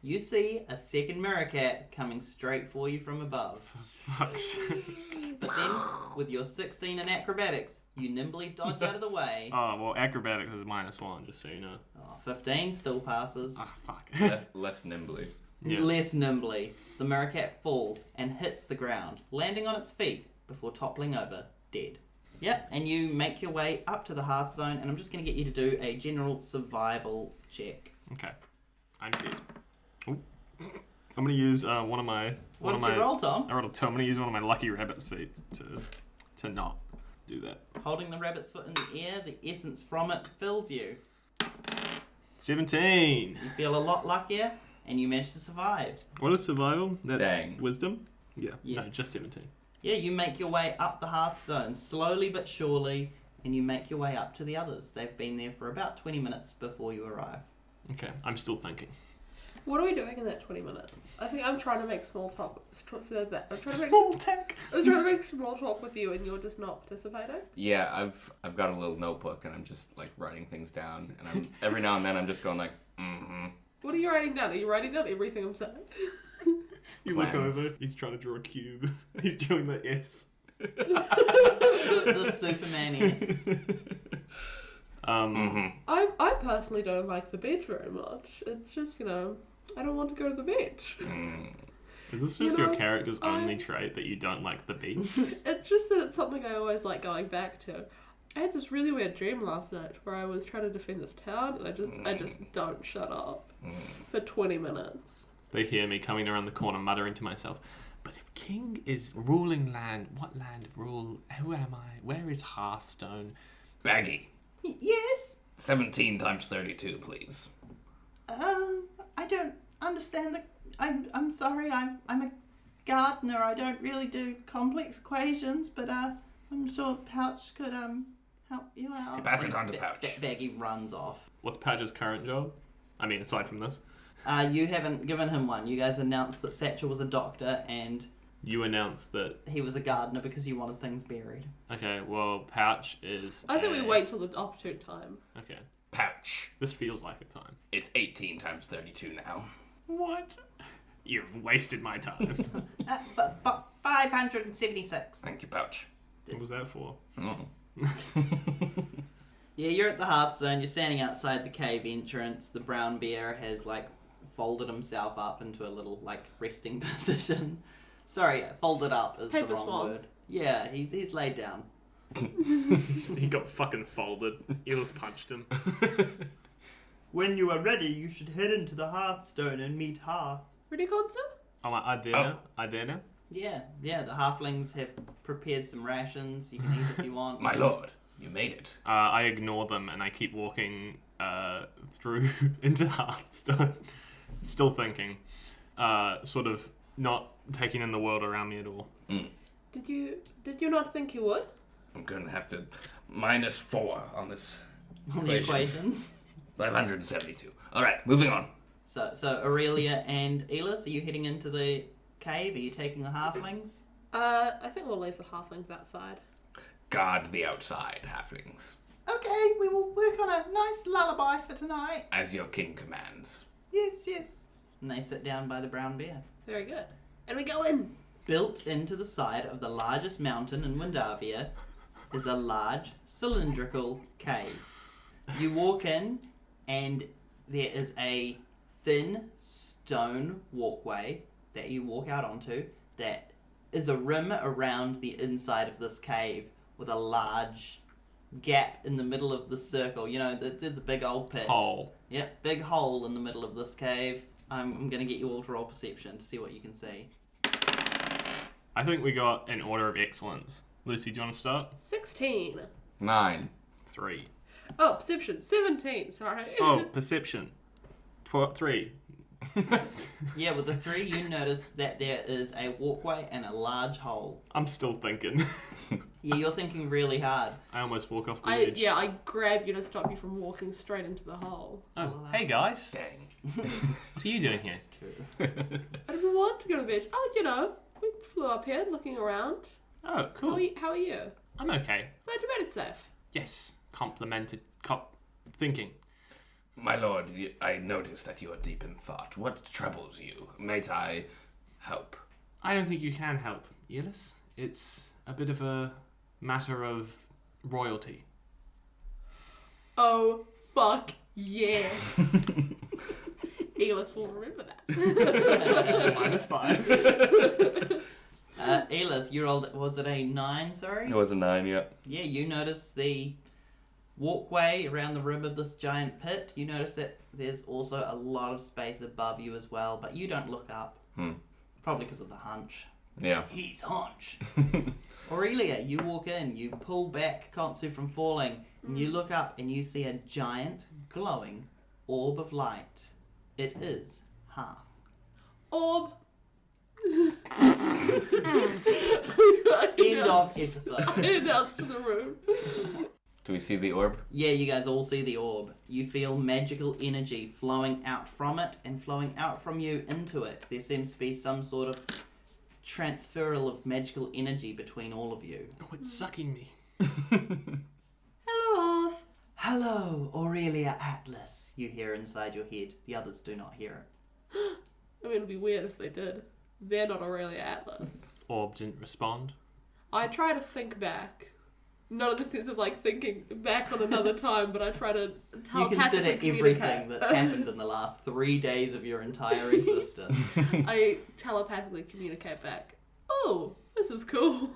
You see a second mirror cat coming straight for you from above. Fucks. But then, with your 16 in acrobatics, you nimbly dodge out of the way. Oh, well, acrobatics is -1, just so you know. Oh, 15 still passes. Ah, fuck. Less nimbly. Yeah. Less nimbly, the mirror cat falls and hits the ground, landing on its feet before toppling over, dead. Yep, and you make your way up to the Hearthstone, and I'm just going to get you to do a general survival check. Okay. I'm dead. Ooh. I'm gonna use one of my. What did you roll, Tom? I rolled a 2. I'm gonna use one of my lucky rabbit's feet to not do that. Holding the rabbit's foot in the air, the essence from it fills you. 17. You feel a lot luckier, and you manage to survive. What is survival? That's Dang. wisdom. Yeah. Yes. No, just 17. Yeah, you make your way up the Hearthstone, slowly but surely, and you make your way up to the others. They've been there for about 20 minutes before you arrive. Okay. I'm still thinking. What are we doing in that 20 minutes? I think I'm trying to make small talk. I'm trying to make small talk with you, and you're just not participating. Yeah, I've got a little notebook and I'm just like writing things down, and I'm every now and then I'm just going like, mm-hmm. What are you writing down? Are you writing down everything I'm saying? You look Plans. over. He's trying to draw a cube. He's doing the S. the Superman S. I personally don't like the beach very much. It's just, I don't want to go to the beach. Is this You just know, your character's only trait that you don't like the beach? It's just that it's something I always like going back to. I had this really weird dream last night where I was trying to defend this town, and I just don't shut up for 20 minutes. They hear me coming around the corner muttering to myself, but if King is ruling land, what land rule? Who am I? Where is Hearthstone? Baggy. Yes? 17 times 32, please. I don't understand the... I'm sorry, I'm a gardener. I don't really do complex equations, but I'm sure Pouch could help you out. You pass it on to Pouch. Baggy runs off. What's Padge's current job? I mean, aside from this. You haven't given him one. You guys announced that Satchel was a doctor and You announced that... he was a gardener because you wanted things buried. Okay, well, Pouch is... I think we wait till the opportune time. Okay. Pouch. This feels like a time. It's 18 times 32 now. What? You've wasted my time. But 576. Thank you, Pouch. What was that for? Yeah, you're at the Hearthstone. You're standing outside the cave entrance. The brown bear has folded himself up into a little resting position. Sorry, folded up is Paper the wrong swan. word. Yeah, he's laid down. He got fucking folded. Yllis punched him. When you are ready, you should head into the Hearthstone and meet Hearth. Ready, Khonsu? Oh, I there now? I there now? Yeah, the halflings have prepared some rations. You can eat if you want. My lord, you made it. I ignore them and I keep walking through into Hearthstone. Still thinking. Sort of not taking in the world around me at all. Did you not think you would? I'm going to have to -4 on this On the equation. 572. All right, moving on. So Aurelia and Yllis, are you heading into the cave? Are you taking the halflings? I think we'll leave the halflings outside. Guard the outside, halflings, Okay, we will work on a nice lullaby for tonight. as your king commands. Yes. And they sit down by the brown bear. Very good. And we go in. Built into the side of the largest mountain in Windavia is a large cylindrical cave. You walk in and there is a thin stone walkway that you walk out onto that is a rim around the inside of this cave with a large gap in the middle of the circle. You know, there's a big old pit. Hole. Yep, big hole in the middle of this cave. I'm going to get you all to roll perception to see what you can see. I think we got an order of excellence. Lucy, do you want to start? 16. 9. 3. Oh, perception. 17, sorry. Oh, perception. 3. Yeah, with the 3, you notice that there is a walkway and a large hole. I'm still thinking. Yeah, you're thinking really hard. I almost walk off the edge. Yeah, I grab you to stop you from walking straight into the hole. Oh, hey guys. Dang. What are you doing here? It's true. I didn't want to go to the beach. Oh, you know, we flew up here looking around. Oh, cool. How are you? I'm okay. Glad you made it safe. Yes. Complimented. Thinking. My lord, I noticed that you are deep in thought. What troubles you? Might I help? I don't think you can help, Yllis. It's a bit of a matter of royalty. Oh, fuck yeah. Yllis will remember that. -5. Yllis, you rolled, was it a 9, sorry? It was a 9, yeah. Yeah, you notice the walkway around the rim of this giant pit. You notice that there's also a lot of space above you as well, but you don't look up. Probably because of the hunch. Yeah. He's hunch. Aurelia, you walk in, you pull back Khonsu from falling, and you look up and you see a giant, glowing orb of light. It is Hearth. Orb. End of episode. I announced in the room. Do we see the orb? Yeah, you guys all see the orb. You feel magical energy flowing out from it and flowing out from you into it. There seems to be some sort of transferal of magical energy between all of you. Oh, it's sucking me. Hello, Hearth. Hello, Aurelia Atlas, you hear inside your head. The others do not hear it. I mean, it'd be weird if they did. They're not Aurelia Atlas. Orb didn't respond. I try to think back. Not in the sense of like thinking back on another time, but I try to You telepathically consider everything communicate. that's happened in the last 3 days of your entire existence. I telepathically communicate back. Oh, this is cool.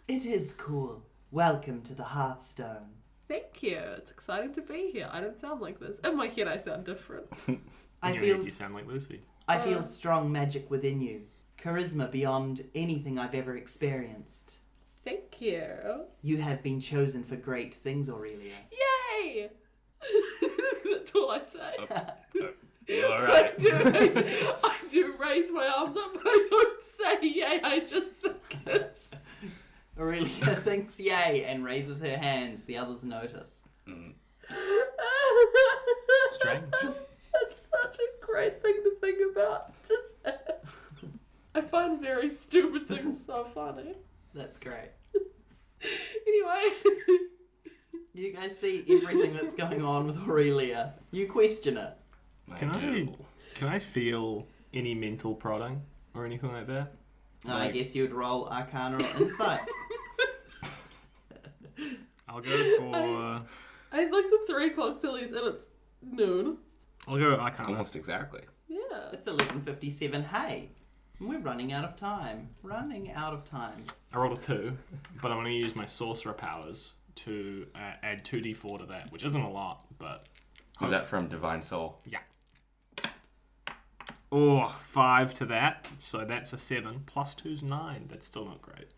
It is cool. Welcome to the Hearthstone. Thank you. It's exciting to be here. I don't sound like this. In my head, I sound different. I In your feel head, you sound like Lucy. I feel strong magic within you. Charisma beyond anything I've ever experienced. Thank you. You have been chosen for great things, Aurelia. Yay! That's all I say. Alright. I do raise my arms up, but I don't say yay. I just think it. Aurelia thinks yay and raises her hands. The others notice. Strange. That's such a great thing to think about. Just, I find very stupid things so funny. That's great. Anyway. You guys see everything that's going on with Aurelia. You question it. Can I feel any mental prodding or anything like that? I guess you'd roll Arcana or Insight. I'll go for. I like the 3 o'clock sillies and it's noon. I'll go Arcana. Almost exactly. Yeah. It's 11:57. Hey, we're running out of time. Running out of time. I rolled a 2, but I'm going to use my sorcerer powers to add 2d4 to that, which isn't a lot, but. Is that from Divine Soul? Yeah. Oh, 5 to that, so that's a 7. Plus 2's 9. That's still not great.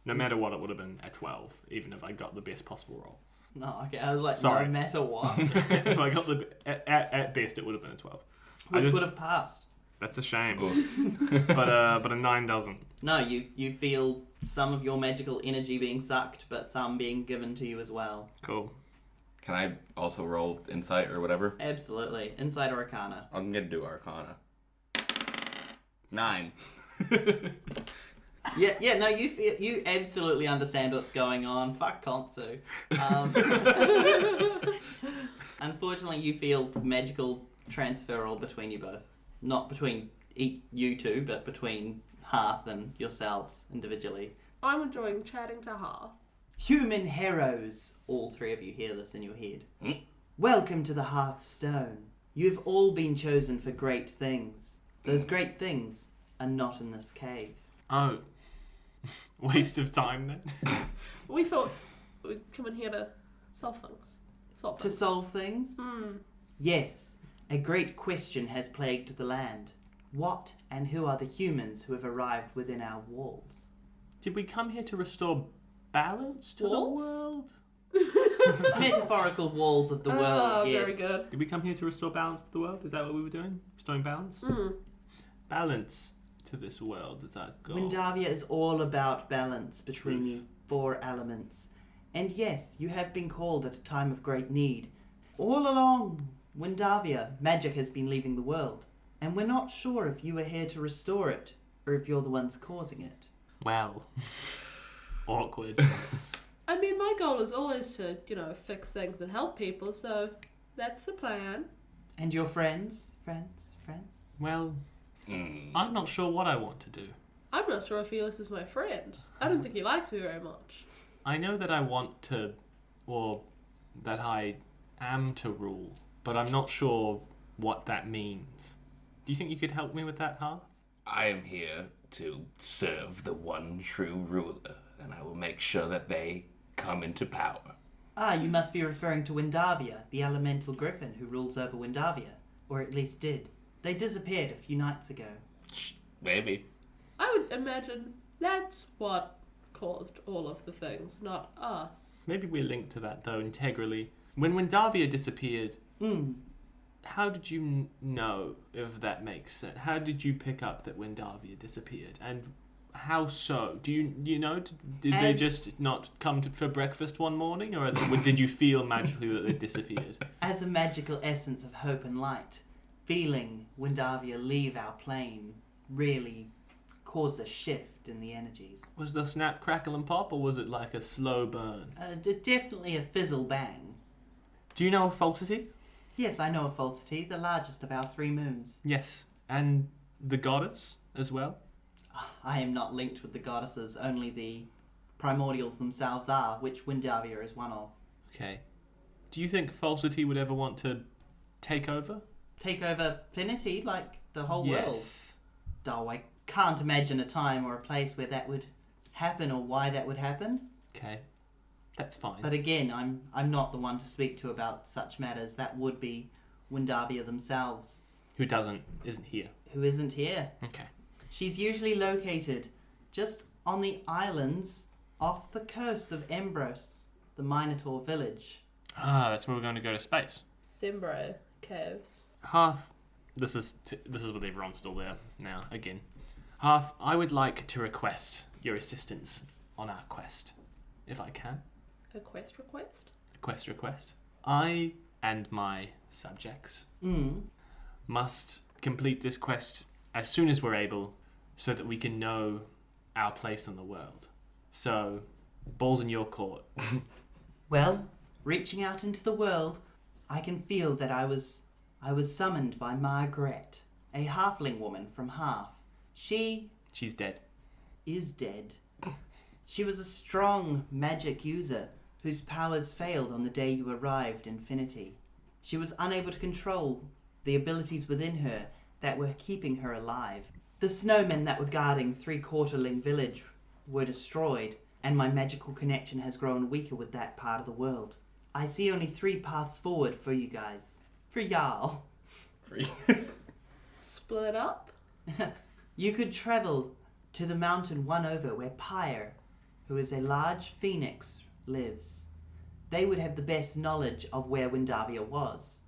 No matter what, it would have been a 12, even if I got the best possible roll. No, okay. I was like, Sorry. no matter what. If I got at best, it would have been a 12. Which would have passed. That's a shame. but a 9 doesn't. No, you feel some of your magical energy being sucked, but some being given to you as well. Cool. Can I also roll Insight or whatever? Absolutely. Insight or Arcana. I'm gonna do Arcana. 9. Yeah, no, you absolutely understand what's going on. Fuck Khonsu. Unfortunately, you feel magical transferal between you both. Not between you two, but between Hearth and yourselves individually. I'm enjoying chatting to Hearth. Human heroes. All three of you hear this in your head. Welcome to the Hearthstone. You've all been chosen for great things. Those great things are not in this cave. Oh. Waste of time then. We thought we'd come in here to solve things. To solve things? Yes. A great question has plagued the land. What and who are the humans who have arrived within our walls? Did we come here to restore balance to Walls? the world? Metaphorical walls of the world, yes. Very good. Did we come here to restore balance to the world? Is that what we were doing? Restoring balance? Balance to this world is our goal. Windavia is all about balance between the four elements. And yes, you have been called at a time of great need. All along Windavia, magic has been leaving the world. And we're not sure if you are here to restore it, or if you're the ones causing it. Wow. Awkward. I mean, my goal is always to, fix things and help people, so that's the plan. And your friends? Well, I'm not sure what I want to do. I'm not sure if Yllis is my friend. I don't think he likes me very much. I know that I want to, or that I am to rule, but I'm not sure what that means. Do you think you could help me with that, Hearth? I am here to serve the one true ruler, and I will make sure that they come into power. Ah, you must be referring to Windavia, the elemental griffin who rules over Windavia. Or at least did. They disappeared a few nights ago. Maybe. I would imagine that's what caused all of the things, not us. Maybe we're linked to that, though, integrally. When Windavia disappeared, how did you know, if that makes sense? How did you pick up that Windavia disappeared? And how so? Do you know? Did they just not come for breakfast one morning? Or did you feel magically that they disappeared? As a magical essence of hope and light, feeling Windavia leave our plane really caused a shift in the energies. Was the snap, crackle and pop, or was it like a slow burn? Definitely a fizzle bang. Do you know of falsity? Yes, I know of falsity, the largest of our 3 moons. Yes. And the goddess as well? I am not linked with the goddesses, only the primordials themselves are, which Windavia is one of. Okay. Do you think falsity would ever want to take over? Take over Finity, like the whole world? Yes. Oh, I can't imagine a time or a place where that would happen or why that would happen. Okay. That's fine. But again, I'm not the one to speak to about such matters. That would be Windavia themselves. Who isn't here. Who isn't here. Okay. She's usually located just on the islands off the coast of Embros, the Minotaur village. Ah, that's where we're going to go to space. Zimbro caves. Hearth, this is what everyone's still there now, again. Hearth, I would like to request your assistance on our quest, if I can. A quest request? A quest. I and my subjects must complete this quest as soon as we're able so that we can know our place in the world. So, ball's in your court. Well, reaching out into the world, I can feel that I was summoned by Margaret, a halfling woman from Half. She's dead. Is dead. She was a strong magic user whose powers failed on the day you arrived in Finity. She was unable to control the abilities within her that were keeping her alive. The snowmen that were guarding 3-quarterling village were destroyed, and my magical connection has grown weaker with that part of the world. I see only 3 paths forward for you guys. For y'all. Split up? You could travel to the mountain one over where Pyre, who is a large phoenix, lives. They would have the best knowledge of where Windavia was,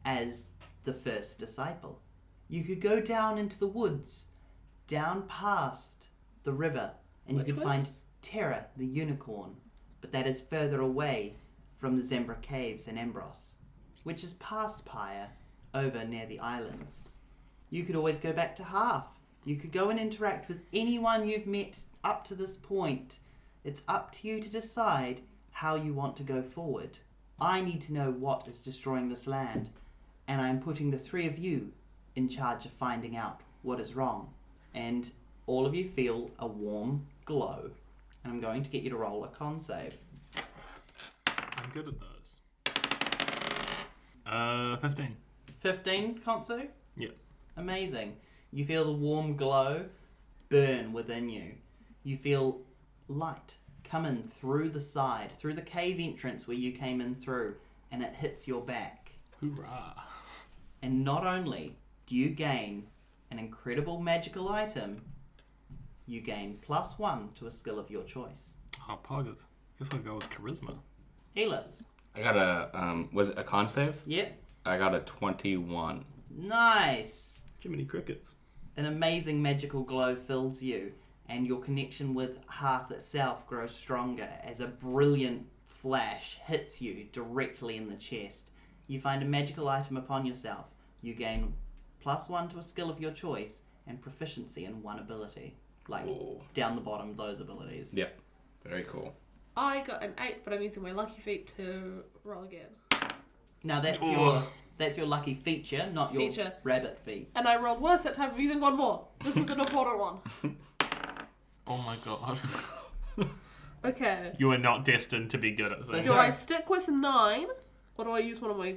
as the first disciple. You could go down into the woods, down past the river, and Which you could find woods? Terra, the unicorn. But that is further away from the Zembra Caves in Embros, which is past Pyre, over near the islands. You could always go back to Half. You could go and interact with anyone you've met up to this point. It's up to you to decide how you want to go forward. I need to know what is destroying this land, and I am putting the 3 of you in charge of finding out what is wrong. And all of you feel a warm glow. And I'm going to get you to roll a con save. good at those. 15. 15, Khonsu? Yep. Amazing. You feel the warm glow burn within you. You feel light coming through the side, through the cave entrance where you came in through, and it hits your back. Hoorah. And not only do you gain an incredible magical item, you gain +1 to a skill of your choice. Oh, poggers. Guess I'll go with charisma. Yllis. I got was it a con save? Yep. I got a 21. Nice. Jiminy Crickets. An amazing magical glow fills you, and your connection with Hearth itself grows stronger as a brilliant flash hits you directly in the chest. You find a magical item upon yourself. You gain +1 to a skill of your choice and proficiency in one ability. Like, Ooh. down the bottom, those abilities. Yep. Very cool. I got an 8, but I'm using my lucky feet to roll again. Now, that's your lucky feature, not your Feature. rabbit feet. And I rolled worse that time for using one more. This is an important one. Oh my god. Okay. You are not destined to be good at So this. Do I stick with 9, or do I use one of my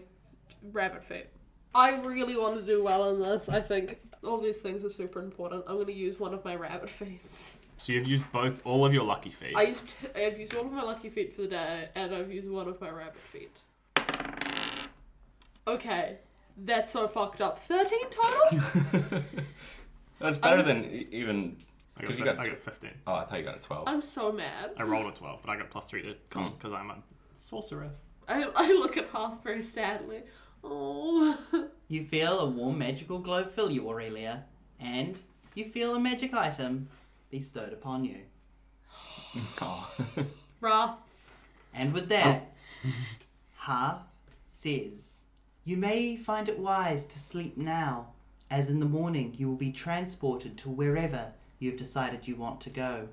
rabbit feet? I really want to do well in this. I think all these things are super important. I'm going to use one of my rabbit feet. So you've used all of your lucky feet. I've used one of my lucky feet for the day, and I've used one of my rabbit feet. Okay, that's so fucked up. 13 total? That's better than even... I got, 'cause you I got got 15. Oh, I thought you got a 12. I'm so mad. I rolled a 12, but I got +3 to con because I'm a sorcerer. I look at Hearth very sadly. Oh. You feel a warm magical glow fill you, Aurelia, and you feel a magic item bestowed upon you. Oh. Rah. And with that, Hearth says, "You may find it wise to sleep now, as in the morning you will be transported to wherever you have decided you want to go.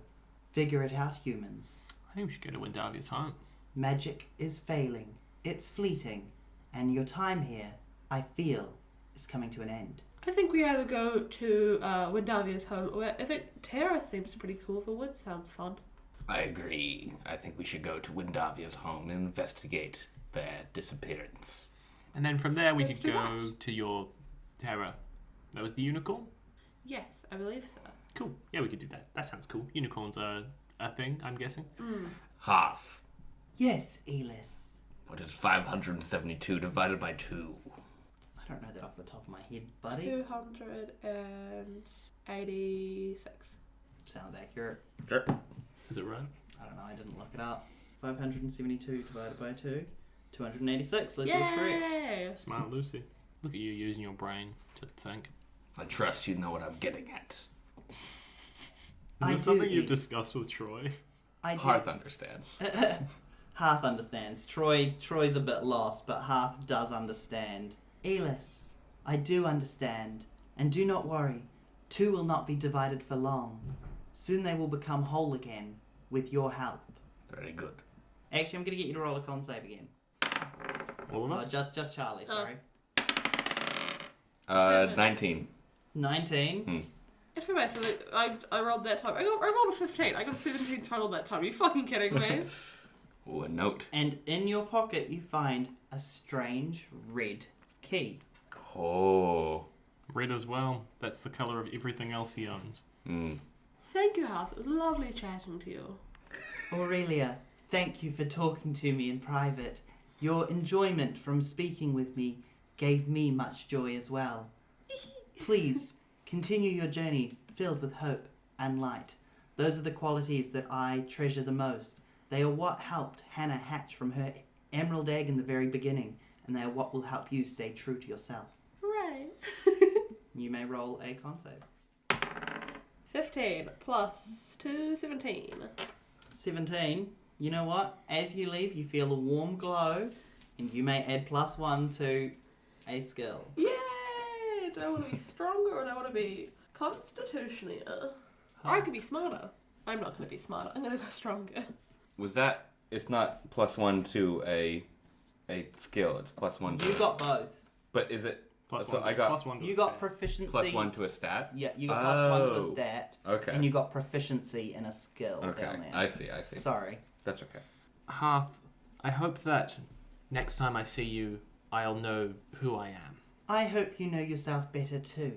Figure it out, humans. I think we should go to Windavia's home. Magic is failing, it's fleeting, and your time here, I feel, is coming to an end." I think we either go to Windavia's home, or I think Terra seems pretty cool. The wood sounds fun. I agree. I think we should go to Windavia's home and investigate their disappearance. And then from there we Let's could do go to your Terra. That was the unicorn? Yes, I believe so. Cool. Yeah, we could do that. That sounds cool. Unicorns are a thing, I'm guessing. Half. Yes, Yllis. What is 572 divided by 2? I don't know that off the top of my head, buddy. 286. Sounds accurate. Sure. Is it right? I don't know, I didn't look it up. 572 divided by 2. 286, Liz was correct. Yay! Smart Lucy. Look at you using your brain to think. I trust you know what I'm getting at. Is it something you've discussed with Troy? I Hearth understands. Hearth understands. Troy's a bit lost, but Hearth does understand. Yllis, I do understand. And do not worry. 2 will not be divided for long. Soon they will become whole again, with your help. Very good. Actually, I'm going to get you to roll a con save again. All of us? Just Charlie, sorry. 19. 19. If I rolled that time. I rolled a 15. I got a 17 total that time. Are you fucking kidding me? Ooh, a note. And in your pocket, you find a strange red key. Oh. Red as well. That's the colour of everything else he owns. Thank you, Hearth. It was lovely chatting to you. Aurelia, thank you for talking to me in private. Your enjoyment from speaking with me gave me much joy as well. Please, continue your journey filled with hope and light. Those are the qualities that I treasure the most. They are what helped Hannah hatch from her emerald egg in the very beginning, and they are what will help you stay true to yourself. Hooray! You may roll a con save. 15 plus 2, 17. 17. You know what? As you leave, you feel a warm glow, and you may add +1 to a skill. Yay! Do I want to be stronger or do I want to be constitutionier? Or I could be smarter. I'm not going to be smarter. I'm going to go stronger. Was that... It's not +1 to a skill. It's +1 to... You got both. But is it... Plus so one, I got... plus one to You a got stat. proficiency. +1 to a stat? Yeah, you got +1 to a Oh. stat. Okay. And you got proficiency in a skill Okay. down there. I see. Sorry. That's okay. Hearth, I hope that next time I see you, I'll know who I am. I hope you know yourself better too.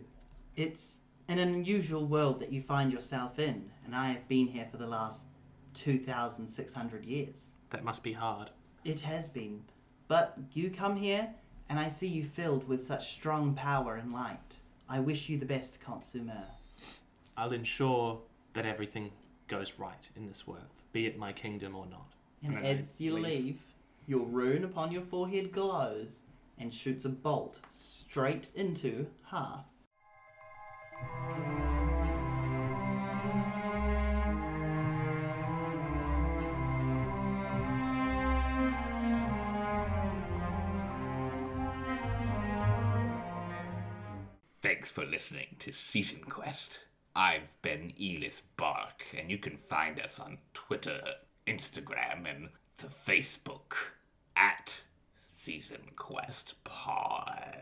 It's an unusual world that you find yourself in, and I have been here for the last 2,600 years. That must be hard. It has been. But you come here, and I see you filled with such strong power and light. I wish you the best, Khonsu-Mer. I'll ensure that everything goes right in this world, be it my kingdom or not. And then I as you leave, your rune upon your forehead glows and shoots a bolt straight into Hearth. Thanks for listening to Season Quest. I've been Yllis Barc, and you can find us on Twitter, Instagram, and the Facebook at Season Quest Pod.